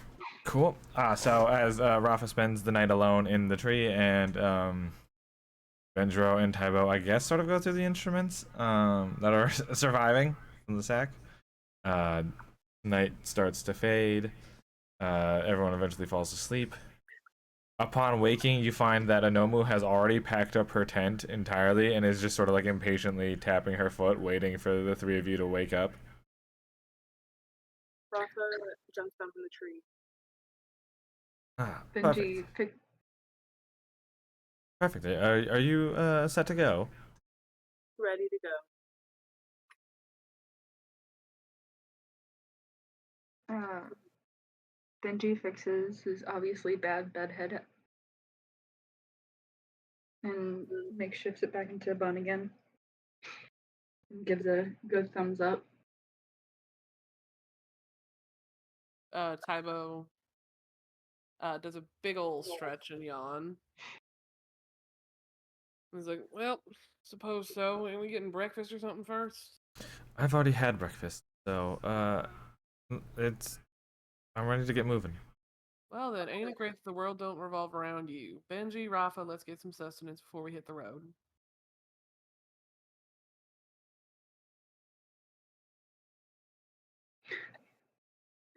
Speaker 1: cool. So as Rafa spends the night alone in the tree, and Benjiro and Tybo, I guess, sort of go through the instruments that are surviving from the sack. Night starts to fade. Everyone eventually falls asleep. Upon waking, you find that Onomu has already packed up her tent entirely and is just sort of like impatiently tapping her foot, waiting for the three of you to wake up.
Speaker 4: Rafa jumps down from the tree.
Speaker 3: Benji
Speaker 1: Perfect. Are you set to go?
Speaker 4: Ready to go.
Speaker 3: Benji fixes his obviously bad bed head and makeshifts it back into a bun again. And gives a good thumbs up.
Speaker 2: Tybo does a big ol' stretch and yawn. He's like, well, suppose so. Ain't we getting breakfast or something first?
Speaker 1: I've already had breakfast, so I'm ready to get moving.
Speaker 2: Well then, ain't it great that the world don't revolve around you? Benji, Rafa, let's get some sustenance before we hit the road.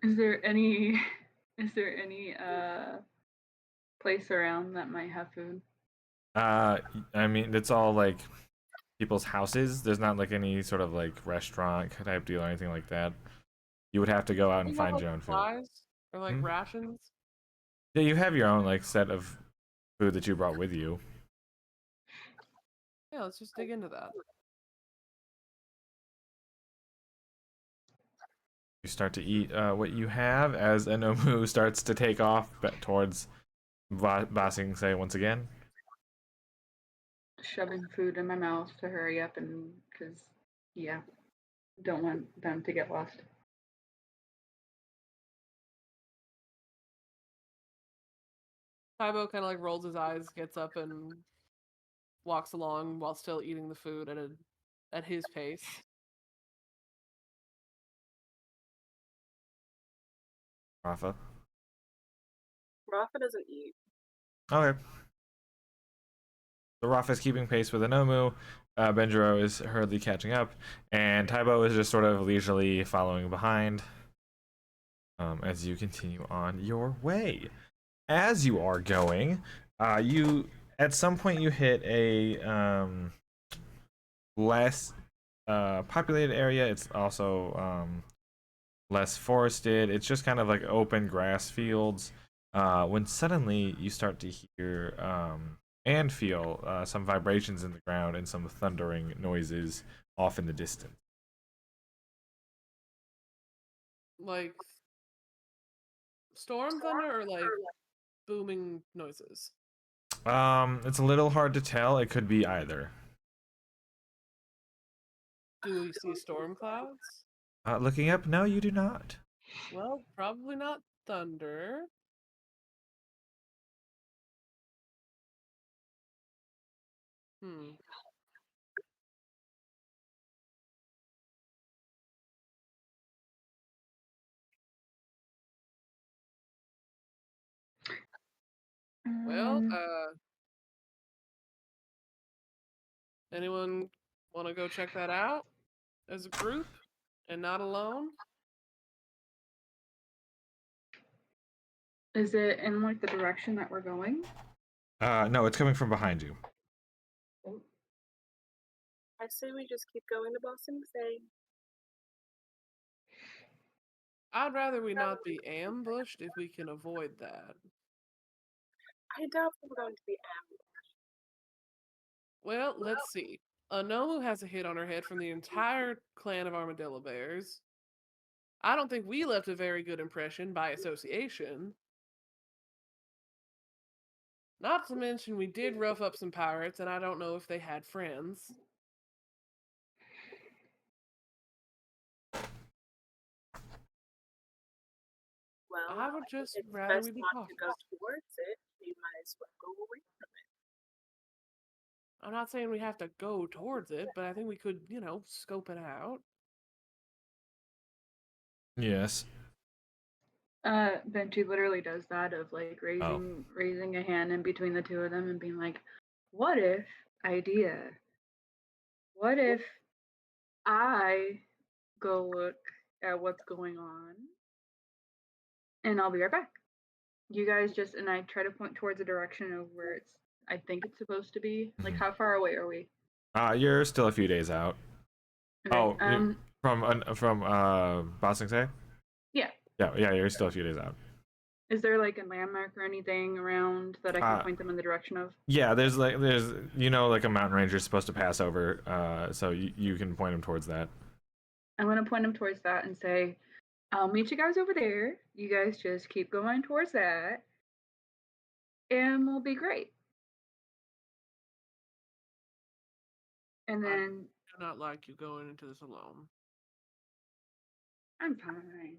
Speaker 3: Is there any place around that might have food?
Speaker 1: I mean, it's all like people's houses. There's not like any sort of like restaurant type deal or anything like that. You would have to go out and find your own food.
Speaker 2: Supplies? Or like rations?
Speaker 1: Yeah, you have your own like set of food that you brought with you.
Speaker 2: Yeah, let's just dig into that.
Speaker 1: You start to eat what you have as Onomu starts to take off towards Basing Say once again.
Speaker 3: Shoving food in my mouth to hurry up and because don't want them to get lost.
Speaker 2: Tybo kind of like rolls his eyes, gets up, and walks along while still eating the food at his pace.
Speaker 1: Rafa
Speaker 4: doesn't eat.
Speaker 1: Okay. So Rafa's keeping pace with Onomu. Benjiro is hurriedly catching up, and Tybo is just sort of leisurely following behind as you continue on your way. As you are going, you at some point you hit a less populated area. It's also less forested. It's just kind of like open grass fields. When suddenly you start to hear and feel some vibrations in the ground and some thundering noises off in the distance.
Speaker 2: Like storm thunder or like booming noises?
Speaker 1: It's a little hard to tell. It could be either.
Speaker 2: Do we see storm clouds?
Speaker 1: Looking up, no, you do not.
Speaker 2: Well, probably not thunder. Hmm. Well, anyone want to go check that out as a group and not alone?
Speaker 3: Is it in like the direction that we're going?
Speaker 1: No, it's coming from behind you.
Speaker 4: I say we just keep going to Boston Bay.
Speaker 2: I'd rather we not be ambushed if we can avoid that.
Speaker 4: I doubt we're going to be ambushed.
Speaker 2: Well, let's see. Onomu has a hit on her head from the entire clan of Armadillo Bears. I don't think we left a very good impression by association. Not to mention we did rough up some pirates, and I don't know if they had friends.
Speaker 4: Well,
Speaker 2: I would just
Speaker 4: it's
Speaker 2: rather
Speaker 4: best
Speaker 2: we be
Speaker 4: not to go
Speaker 2: cautious.
Speaker 4: towards it. We might as well go away from it.
Speaker 2: I'm not saying we have to go towards it, but I think we could, scope it out.
Speaker 1: Yes.
Speaker 3: Benji literally does that of like raising a hand in between the two of them and being like, what if what if I go look at what's going on and I'll be right back. You guys just, and I try to point towards the direction of where I think it's supposed to be. Like, how far away are we?
Speaker 1: You're still a few days out.
Speaker 3: Okay,
Speaker 1: from Bossing Say?
Speaker 3: Yeah.
Speaker 1: Yeah, you're still a few days out.
Speaker 3: Is there like a landmark or anything around that I can point them in the direction of?
Speaker 1: Yeah, there's like a mountain ranger supposed to pass over, so you can point him towards that.
Speaker 3: I'm gonna point them towards that and say, I'll meet you guys over there. You guys just keep going towards that, and we'll be great. And then
Speaker 2: I do not like you going into this alone.
Speaker 3: I'm fine.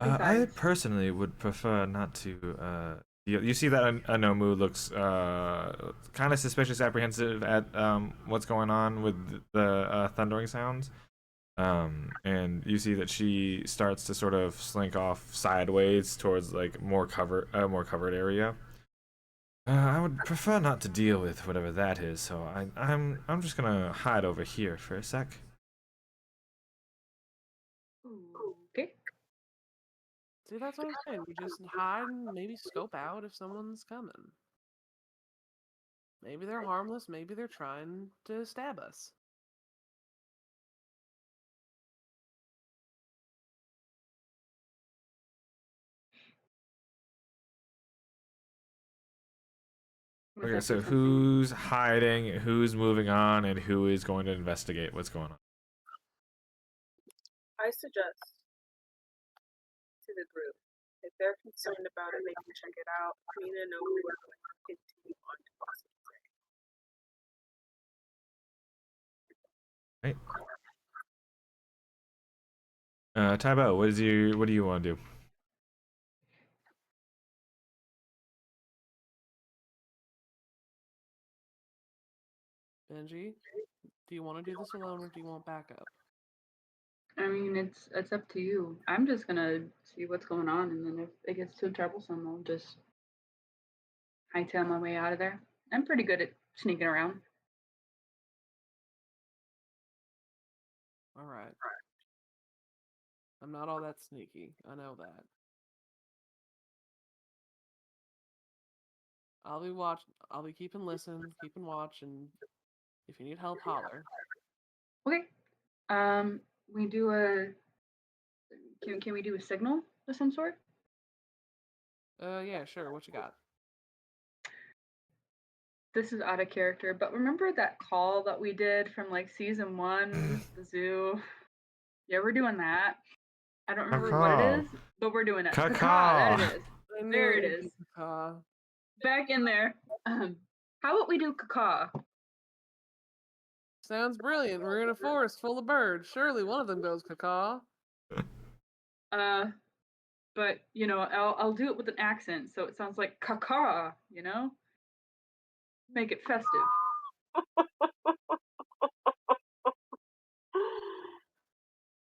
Speaker 1: I personally would prefer not to. You see that Onomu looks kind of suspicious, apprehensive at what's going on with the thundering sounds. And you see that she starts to sort of slink off sideways towards like more covered area. I would prefer not to deal with whatever that is, so I'm just gonna hide over here for a sec.
Speaker 3: Okay.
Speaker 2: See, that's what I'm saying. We just hide and maybe scope out if someone's coming. Maybe they're harmless, maybe they're trying to stab us.
Speaker 1: Okay, so who's hiding, who's moving on, and who is going to investigate what's going on?
Speaker 4: I suggest to the group, if they're concerned about it, they can check it out. Me and Onomu are going to continue on to Boston Bay.
Speaker 1: Right. Tybo, what do you want to do?
Speaker 2: Benji, do you want to do this alone or do you want backup?
Speaker 3: I mean, it's up to you. I'm just gonna see what's going on, and then if it gets too troublesome, I'll just hightail my way out of there. I'm pretty good at sneaking around.
Speaker 2: All right. I'm not all that sneaky. I know that. I'll be keeping watch, and if you need help, holler.
Speaker 3: Okay. We do can we do a signal of some sort?
Speaker 2: Yeah, sure. What you got?
Speaker 3: This is out of character, but remember that call that we did from like season 1, the zoo? Yeah, we're doing that. I don't remember what it is, but we're doing it.
Speaker 1: Caca.
Speaker 3: There it is.
Speaker 2: I knew
Speaker 3: There it
Speaker 2: would be
Speaker 3: is.
Speaker 2: caca.
Speaker 3: Back in there. How about we do caca?
Speaker 2: Sounds brilliant. We're in a forest full of birds. Surely one of them goes caca.
Speaker 3: But you know, I'll do it with an accent, so it sounds like caca. You know, make it festive.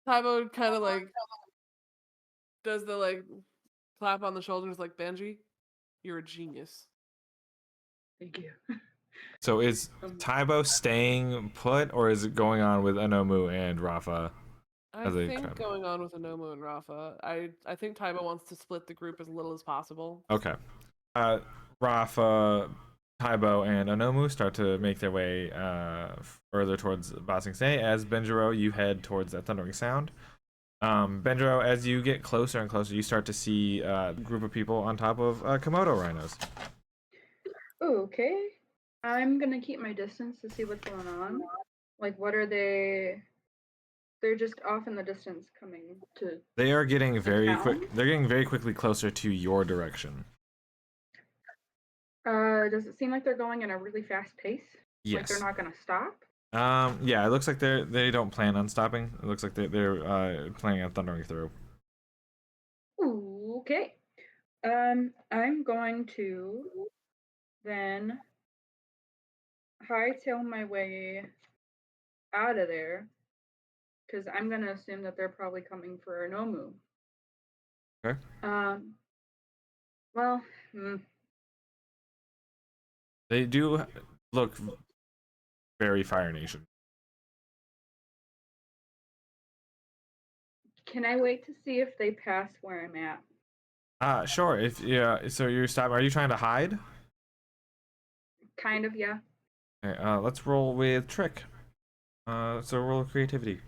Speaker 2: Tybo kind of like does the like clap on the shoulders like Benji. You're a genius.
Speaker 3: Thank you.
Speaker 1: So is Tybo staying put, or is it going on with Onomu and Rafa?
Speaker 2: I think going on with Onomu and Rafa. I think Tybo wants to split the group as little as possible.
Speaker 1: Okay. Rafa, Tybo, and Onomu start to make their way further towards Ba Sing Se. As Benjiro, you head towards that thundering sound. Benjiro, as you get closer and closer, you start to see a group of people on top of Komodo rhinos.
Speaker 3: Okay. I'm gonna keep my distance to see what's going on. Like, what are they? They're just off in the distance coming to.
Speaker 1: They are getting very
Speaker 3: town?
Speaker 1: quick. They're getting very quickly closer to your direction.
Speaker 3: Does it seem like they're going in a really fast pace? Like
Speaker 1: Yes.
Speaker 3: they're not gonna stop?
Speaker 1: Yeah, it looks like they don't plan on stopping. It looks like they're planning on thundering through.
Speaker 3: Okay. I'm going to then hightail my way out of there because I'm gonna assume that they're probably coming for Onomu.
Speaker 1: Okay.
Speaker 3: Well,
Speaker 1: They do look very Fire Nation.
Speaker 3: can I wait to see if they pass where I'm at?
Speaker 1: Sure. If yeah, so you're stopping. Are you trying to hide?
Speaker 3: Kind of, yeah.
Speaker 1: Okay, let's roll with trick. So roll creativity.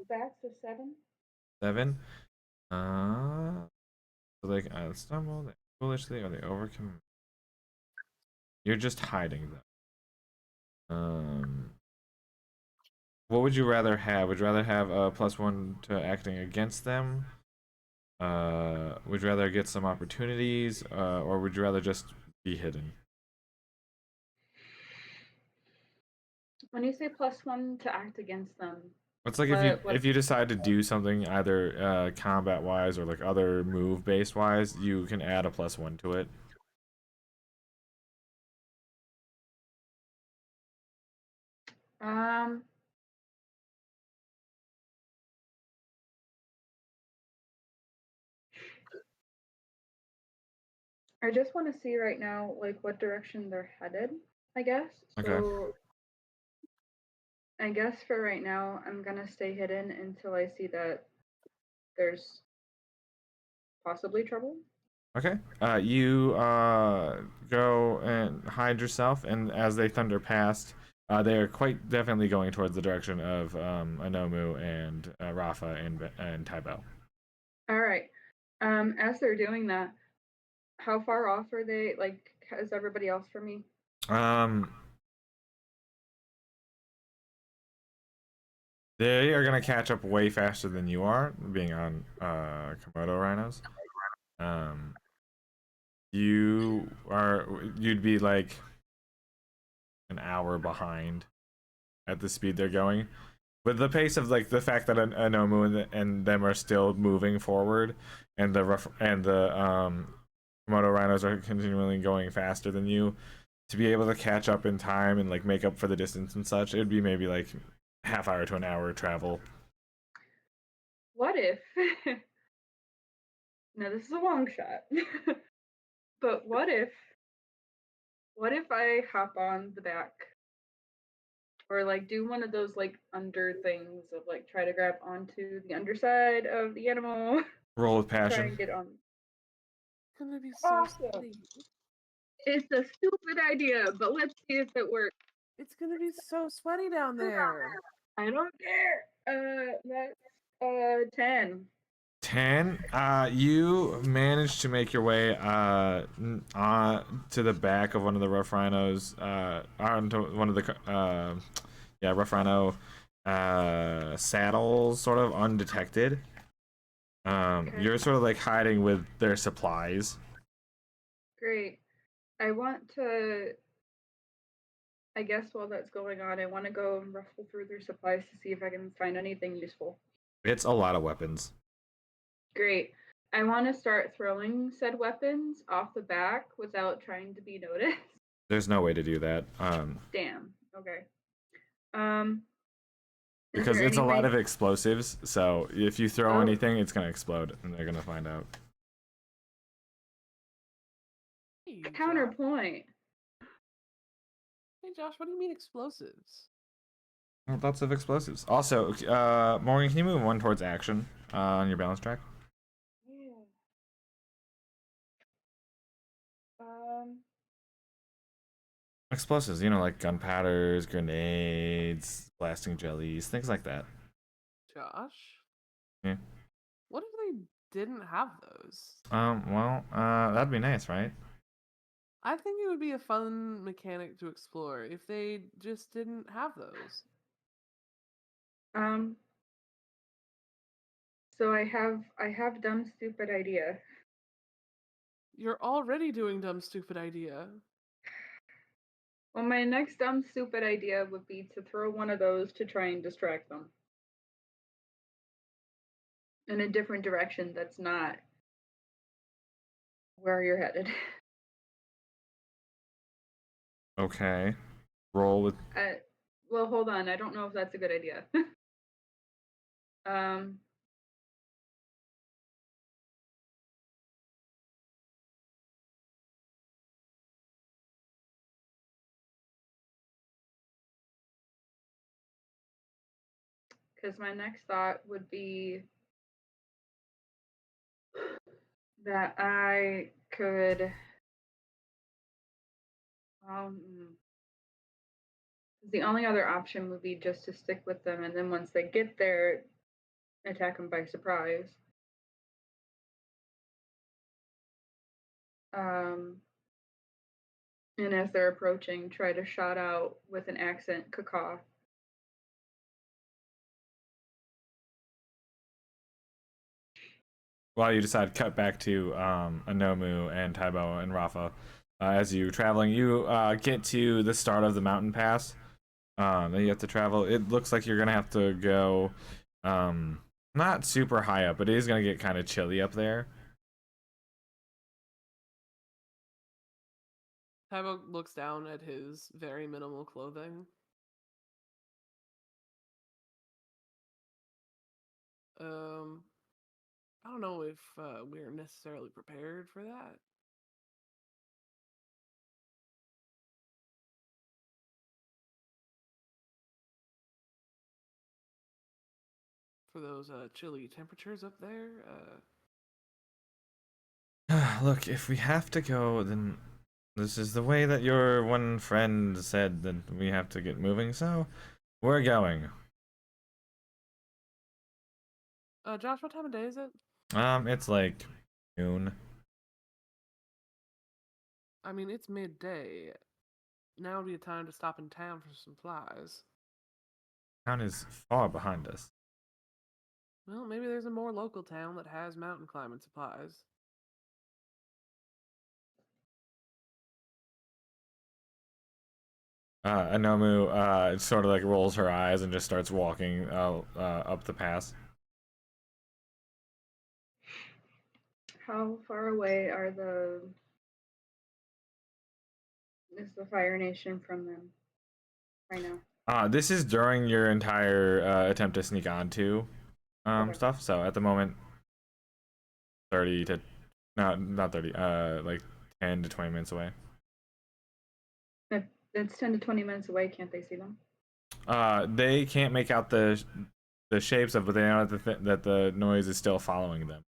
Speaker 3: That's a 7.
Speaker 1: 7. So they stumble, they foolishly, or they overcome. You're just hiding them. What would you rather have? Would you rather have a +1 to acting against them? Would you rather get some opportunities, or would you rather just be hidden?
Speaker 3: When you say +1 to act against them,
Speaker 1: It's like if you decide to do something either combat wise or like other move based wise, you can add a +1 to it.
Speaker 3: I just want to see right now, like, what direction they're headed, I guess.
Speaker 1: Okay.
Speaker 3: So, I guess for right now, I'm gonna stay hidden until I see that there's possibly trouble.
Speaker 1: Okay. You go and hide yourself, and as they thunder past, they are quite definitely going towards the direction of Onomu and Rafa and Tybo.
Speaker 3: All right. As they're doing that, how far off are they? Like, is everybody else from me?
Speaker 1: They are gonna catch up way faster than you are, being on Komodo rhinos. You'd be like an hour behind at the speed they're going. With the pace of like the fact that Onomu and them are still moving forward, and the Komodo rhinos are continually going faster than you, to be able to catch up in time and like make up for the distance and such, it'd be maybe like half hour to an hour travel.
Speaker 3: What if? Now this is a long shot, but what if I hop on the back, or like do one of those like under things of like try to grab onto the underside of the animal,
Speaker 1: Roll with
Speaker 3: try
Speaker 1: passion.
Speaker 3: and get on.
Speaker 2: It's gonna be so
Speaker 3: Awesome.
Speaker 2: sweaty.
Speaker 3: It's a stupid idea, but let's see if it works.
Speaker 2: It's gonna be so sweaty down there.
Speaker 3: I don't care. That's 10.
Speaker 1: 10. You managed to make your way to the back of one of the rough rhinos, onto one of the yeah, Rough Rhino saddles sort of undetected.
Speaker 3: Okay.
Speaker 1: You're sort of like hiding with their supplies.
Speaker 3: Great. I want to, I guess while that's going on, I want to go and ruffle through their supplies to see if I can find anything useful.
Speaker 1: It's a lot of weapons.
Speaker 3: Great. I want to start throwing said weapons off the back without trying to be noticed.
Speaker 1: There's no way to do that.
Speaker 3: Damn. Okay. Is
Speaker 1: Because
Speaker 3: there
Speaker 1: it's
Speaker 3: any
Speaker 1: a lot
Speaker 3: way-
Speaker 1: of explosives, so if you throw
Speaker 3: Oh.
Speaker 1: anything, it's gonna explode, and they're gonna find out.
Speaker 2: Hey, Josh.
Speaker 3: Counterpoint.
Speaker 2: Hey, Josh, what do you mean explosives?
Speaker 1: Lots of explosives. Also, Morgan, can you move one towards action on your balance track?
Speaker 3: Yeah.
Speaker 1: Explosives, you know, like gunpowders, grenades, blasting jellies, things like that.
Speaker 2: Josh?
Speaker 1: Yeah.
Speaker 2: What if they didn't have those?
Speaker 1: That'd be nice, right?
Speaker 2: I think it would be a fun mechanic to explore if they just didn't have those.
Speaker 3: So I have dumb stupid idea.
Speaker 2: You're already doing dumb stupid idea.
Speaker 3: Well, my next dumb stupid idea would be to throw one of those to try and distract them in a different direction that's not where you're headed.
Speaker 1: Okay. Roll with.
Speaker 3: Well, hold on. I don't know if that's a good idea. um, because my next thought would be that I could. The only other option would be just to stick with them, and then once they get there, attack them by surprise. And as they're approaching, try to shout out with an accent, "Cacaw."
Speaker 1: While you decide to cut back to Onomu and Taibo and Rafa, as you traveling, you get to the start of the mountain pass. That you have to travel. It looks like you're gonna have to go, not super high up, but it is gonna get kind of chilly up there.
Speaker 2: Taibo looks down at his very minimal clothing. I don't know if we're necessarily prepared for that. For those chilly temperatures up there.
Speaker 1: Look, if we have to go, then this is the way that your one friend said that we have to get moving. So we're going.
Speaker 2: Josh, what time of day is it?
Speaker 1: It's like noon.
Speaker 2: I mean, it's midday. Now would be a time to stop in town for supplies.
Speaker 1: Town is far behind us.
Speaker 2: Well, maybe there's a more local town that has mountain climbing supplies.
Speaker 1: Anomu sort of like rolls her eyes and just starts walking up the pass.
Speaker 3: How far away is the Fire Nation from them right now?
Speaker 1: This is during your entire attempt to sneak onto
Speaker 3: Okay.
Speaker 1: stuff. So at the moment, 30 to no, not 30. Like 10 to 20 minutes away.
Speaker 3: If it's 10 to 20 minutes away, can't they see them?
Speaker 1: They can't make out the shapes of, but they know that the noise is still following them.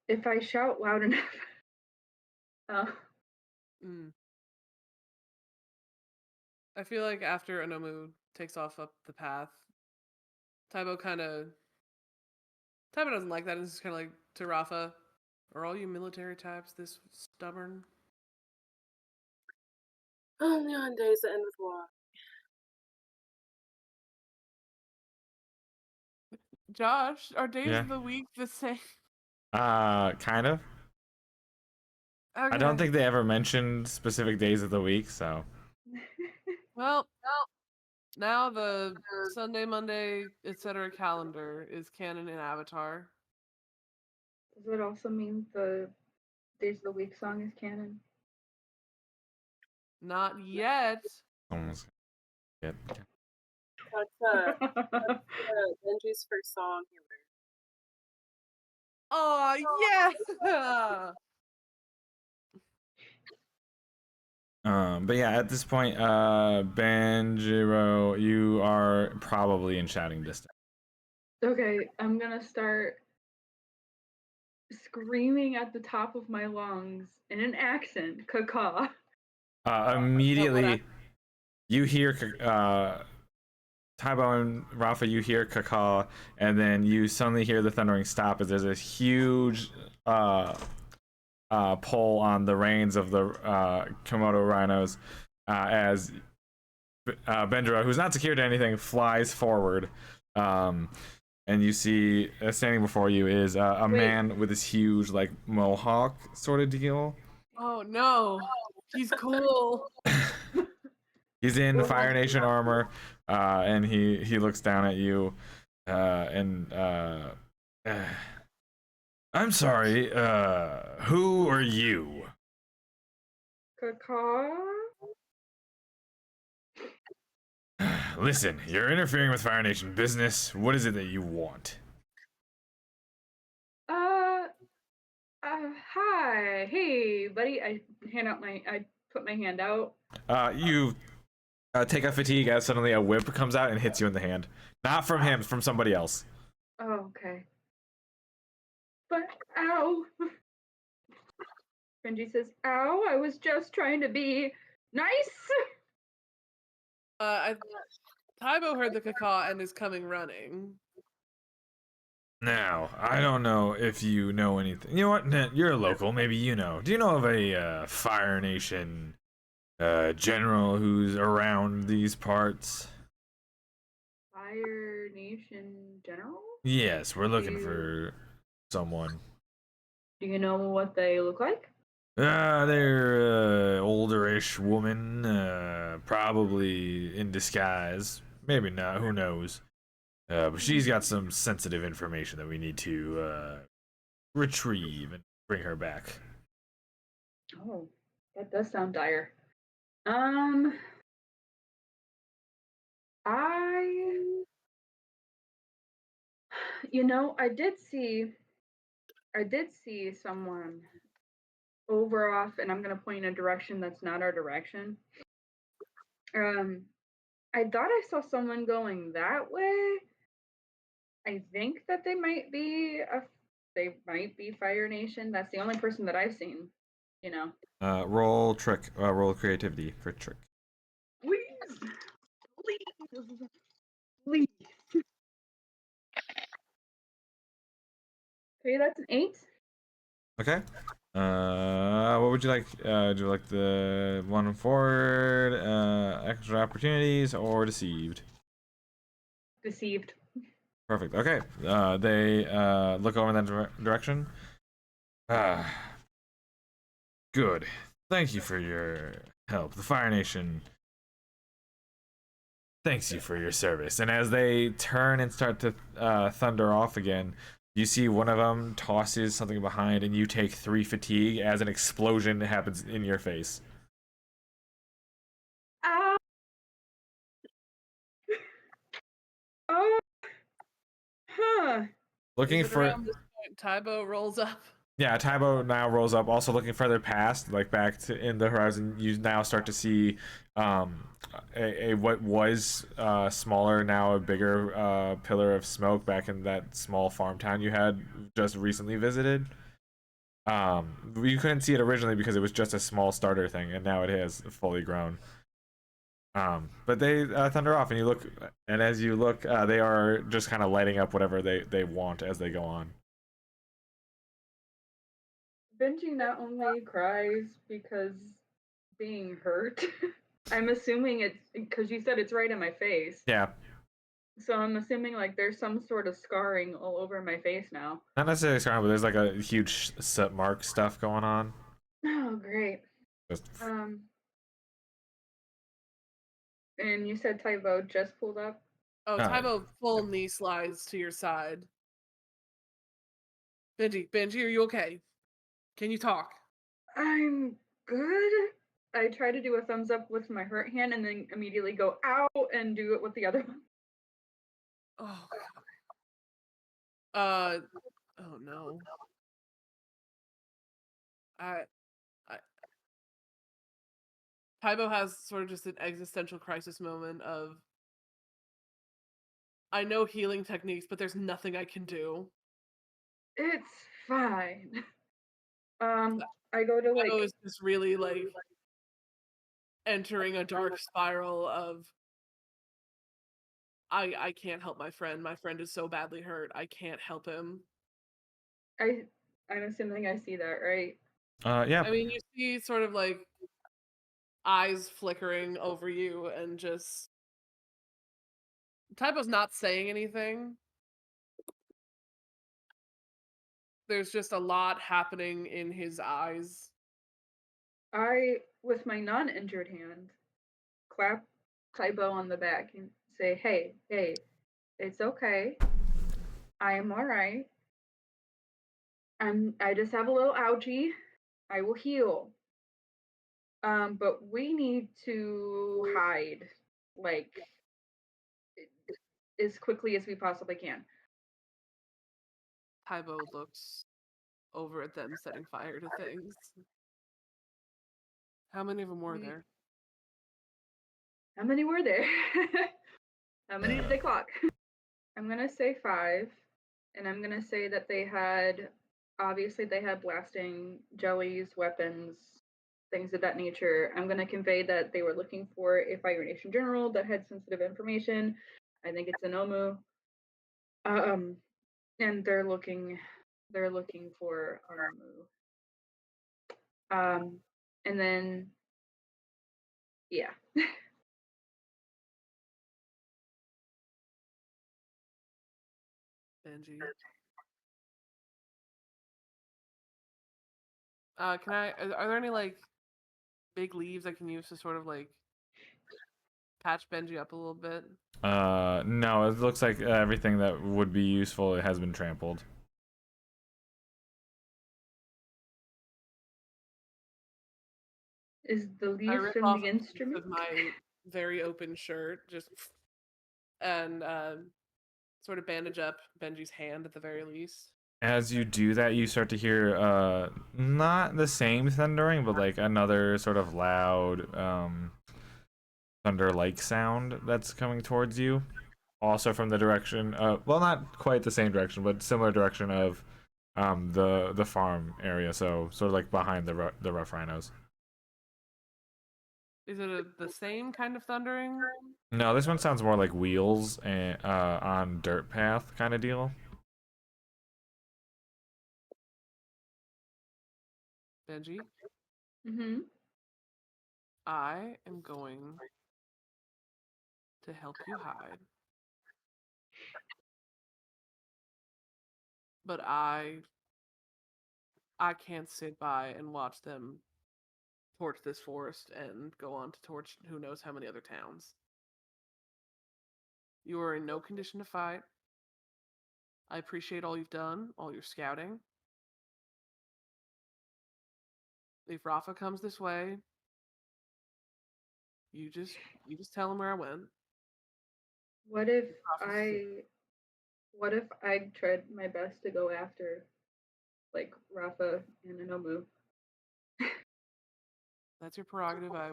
Speaker 3: If I shout loud enough.
Speaker 2: I feel like after Onomu takes off up the path, Taibo doesn't like that. It's just kind of like, to Rafa, are all you military types this stubborn?
Speaker 4: Only on days that end with war.
Speaker 2: Josh, are days
Speaker 1: Yeah.
Speaker 2: of the week the same?
Speaker 1: Kind of.
Speaker 2: Okay.
Speaker 1: I don't think they ever mentioned specific days of the week, so.
Speaker 2: Well, now the Sunday, Monday, etc. calendar is canon in Avatar.
Speaker 3: Does it also mean the Days of the Week song is canon?
Speaker 2: Not yet.
Speaker 1: Almost. Yeah.
Speaker 4: That's Benji's first song he learned.
Speaker 2: Oh yeah.
Speaker 1: But yeah, at this point, Banjiro, you are probably in shouting distance.
Speaker 3: Okay, I'm gonna start screaming at the top of my lungs in an accent, caca.
Speaker 1: Immediately, you hear Taibo and Rafa, you hear Kaka, and then you suddenly hear the thundering stop as there's a huge pull on the reins of the Komodo rhinos as Benjiro, who's not secured to anything, flies forward. And you see standing before you is a man with this huge like mohawk sort of deal.
Speaker 2: Oh no, he's cool.
Speaker 1: He's in Fire Nation armor, and he looks down at you, and I'm sorry. Who are you?
Speaker 3: Caca?
Speaker 1: Listen, you're interfering with Fire Nation business. What is it that you want?
Speaker 3: Hi. Hey, buddy. I put my hand out.
Speaker 1: You take a fatigue as suddenly a whip comes out and hits you in the hand. Not from him, from somebody else.
Speaker 3: Oh, okay. But, ow. Benji says, ow, I was just trying to be nice.
Speaker 2: Taibo heard the caca and is coming running.
Speaker 1: Now, I don't know if you know anything. You know what? You're a local. Maybe you know. Do you know of a Fire Nation general who's around these parts?
Speaker 3: Fire Nation General?
Speaker 1: Yes, we're looking for someone.
Speaker 3: Do you know what they look like?
Speaker 1: They're olderish woman, probably in disguise. Maybe not. Who knows? But she's got some sensitive information that we need to retrieve and bring her back.
Speaker 3: Oh, that does sound dire. I did see someone over off, and I'm gonna point in a direction that's not our direction. I thought I saw someone going that way. I think that they might be Fire Nation. That's the only person that I've seen.
Speaker 1: Roll creativity for trick.
Speaker 3: Please. Please. Okay, that's an 8.
Speaker 1: Okay. What would you like? Do you like the one forward, extra opportunities, or deceived?
Speaker 3: Deceived.
Speaker 1: Perfect. Okay. They look over in that direction. Good. Thank you for your help. The Fire Nation thanks you for your service. And as they turn and start to thunder off again, you see one of them tosses something behind, and you take 3 fatigue as an explosion happens in your face.
Speaker 3: Ow. Oh. Huh.
Speaker 1: Looking for
Speaker 2: Around this point, Taibo rolls up.
Speaker 1: Yeah, Taibo now rolls up, also looking further past, like back to in the horizon. You now start to see a what was smaller, now a bigger pillar of smoke back in that small farm town you had just recently visited. You couldn't see it originally because it was just a small starter thing, and now it has fully grown. But they thunder off, and you look, and as you look, they are just kind of lighting up whatever they want as they go on.
Speaker 3: Benji not only cries because being hurt, I'm assuming it's because you said it's right in my face.
Speaker 1: Yeah,
Speaker 3: So I'm assuming like there's some sort of scarring all over my face now.
Speaker 1: not necessarily scar, but there's like a huge mark stuff going on.
Speaker 3: Oh, great.
Speaker 1: Just,
Speaker 3: And you said Tyvo just pulled up?
Speaker 2: Oh, Tybo full knee slides to your side. Benji, are you okay? Can you talk?
Speaker 3: I'm good. I try to do a thumbs up with my hurt hand and then immediately go ow and do it with the other one.
Speaker 2: Oh oh no. Tybo has sort of just an existential crisis moment of, I know healing techniques, but there's nothing I can do.
Speaker 3: It's fine. I go to like.
Speaker 2: Tybo is just really like entering a dark spiral of, I can't help my friend. My friend is so badly hurt. I can't help him.
Speaker 3: I'm assuming I see that, right?
Speaker 1: yeah.
Speaker 2: I mean, you see sort of like eyes flickering over you and just Typo's not saying anything. There's just a lot happening in his eyes.
Speaker 3: I, with my non-injured hand, clap Tybo on the back and say, hey, it's okay. I am all right. I just have a little ouchie. I will heal. But we need to hide, like, as quickly as we possibly can.
Speaker 2: Tybo looks over at them setting fire to things. How many of them were there?
Speaker 3: How many were there? How many did they clock? I'm gonna say 5, and I'm gonna say that they had, obviously they had blasting jellies, weapons, things of that nature. I'm gonna convey that they were looking for a Fire Nation general that had sensitive information. I think it's Onomu. And they're looking for Onomu. And then yeah.
Speaker 2: Benji. Are there any like big leaves I can use to sort of like patch Benji up a little bit?
Speaker 1: No, it looks like everything that would be useful has been trampled.
Speaker 3: Is the
Speaker 2: I
Speaker 3: leaf
Speaker 2: rip
Speaker 3: from
Speaker 2: off
Speaker 3: the
Speaker 2: a piece
Speaker 3: instrument?
Speaker 2: of my very open shirt, just and sort of bandage up Benji's hand at the very least.
Speaker 1: As you do that, you start to hear not the same thundering, but like another sort of loud thunder-like sound that's coming towards you. Also from the direction, well, not quite the same direction, but similar direction of the farm area. So sort of like behind the rough rhinos.
Speaker 2: Is it the same kind of thundering?
Speaker 1: No, this one sounds more like wheels and on dirt path kind of deal.
Speaker 2: Benji?
Speaker 3: Mm-hmm.
Speaker 2: I am going to help you hide. But I can't sit by and watch them torch this forest and go on to torch who knows how many other towns. You are in no condition to fight. I appreciate all you've done, all your scouting. If Rafa comes this way, you just tell him where I went.
Speaker 3: What if I tried my best to go after like Rafa and Onomu?
Speaker 2: That's your prerogative. I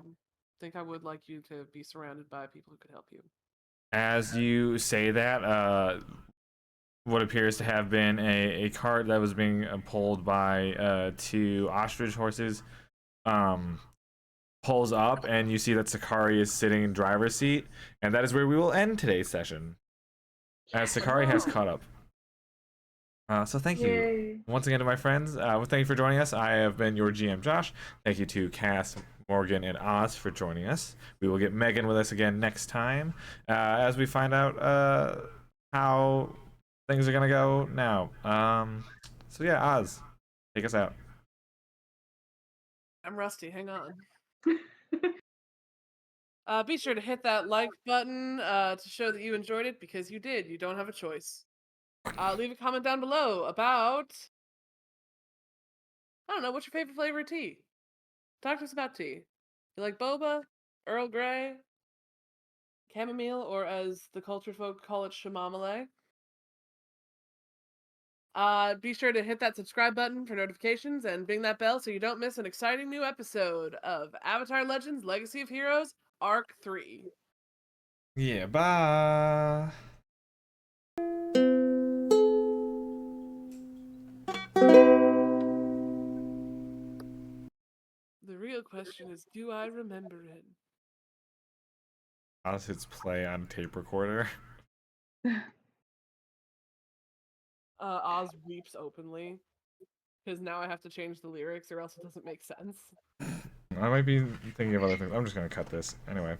Speaker 2: think I would like you to be surrounded by people who could help you.
Speaker 1: As you say that, what appears to have been a cart that was being pulled by 2 ostrich horses pulls up, and you see that Sakari is sitting in driver's seat, and that is where we will end today's session, as Sakari has caught up. So thank you once again to my friends. Thank you for joining us. I have been your GM Josh. Thank you to Cass, Morgan, and Oz for joining us. We will get Megan with us again next time as we find out how things are gonna go now. So yeah, Oz, take us out.
Speaker 2: I'm rusty. Hang on. Be sure to hit that like button to show that you enjoyed it, because you did. You don't have a choice. Leave a comment down below about, I don't know, what's your favorite flavor of tea? Talk to us about tea. You like boba, Earl Grey, chamomile, or as the cultured folk call it, chamomile? Be sure to hit that subscribe button for notifications and ding that bell so you don't miss an exciting new episode of Avatar Legends Legacy of Heroes Arc 3.
Speaker 1: Yeah, bye.
Speaker 2: The real question is, do I remember it?
Speaker 1: Oz hits play on tape recorder.
Speaker 2: Oz weeps openly, because now I have to change the lyrics or else it doesn't make sense.
Speaker 1: I might be thinking of other things. I'm just gonna cut this anyway.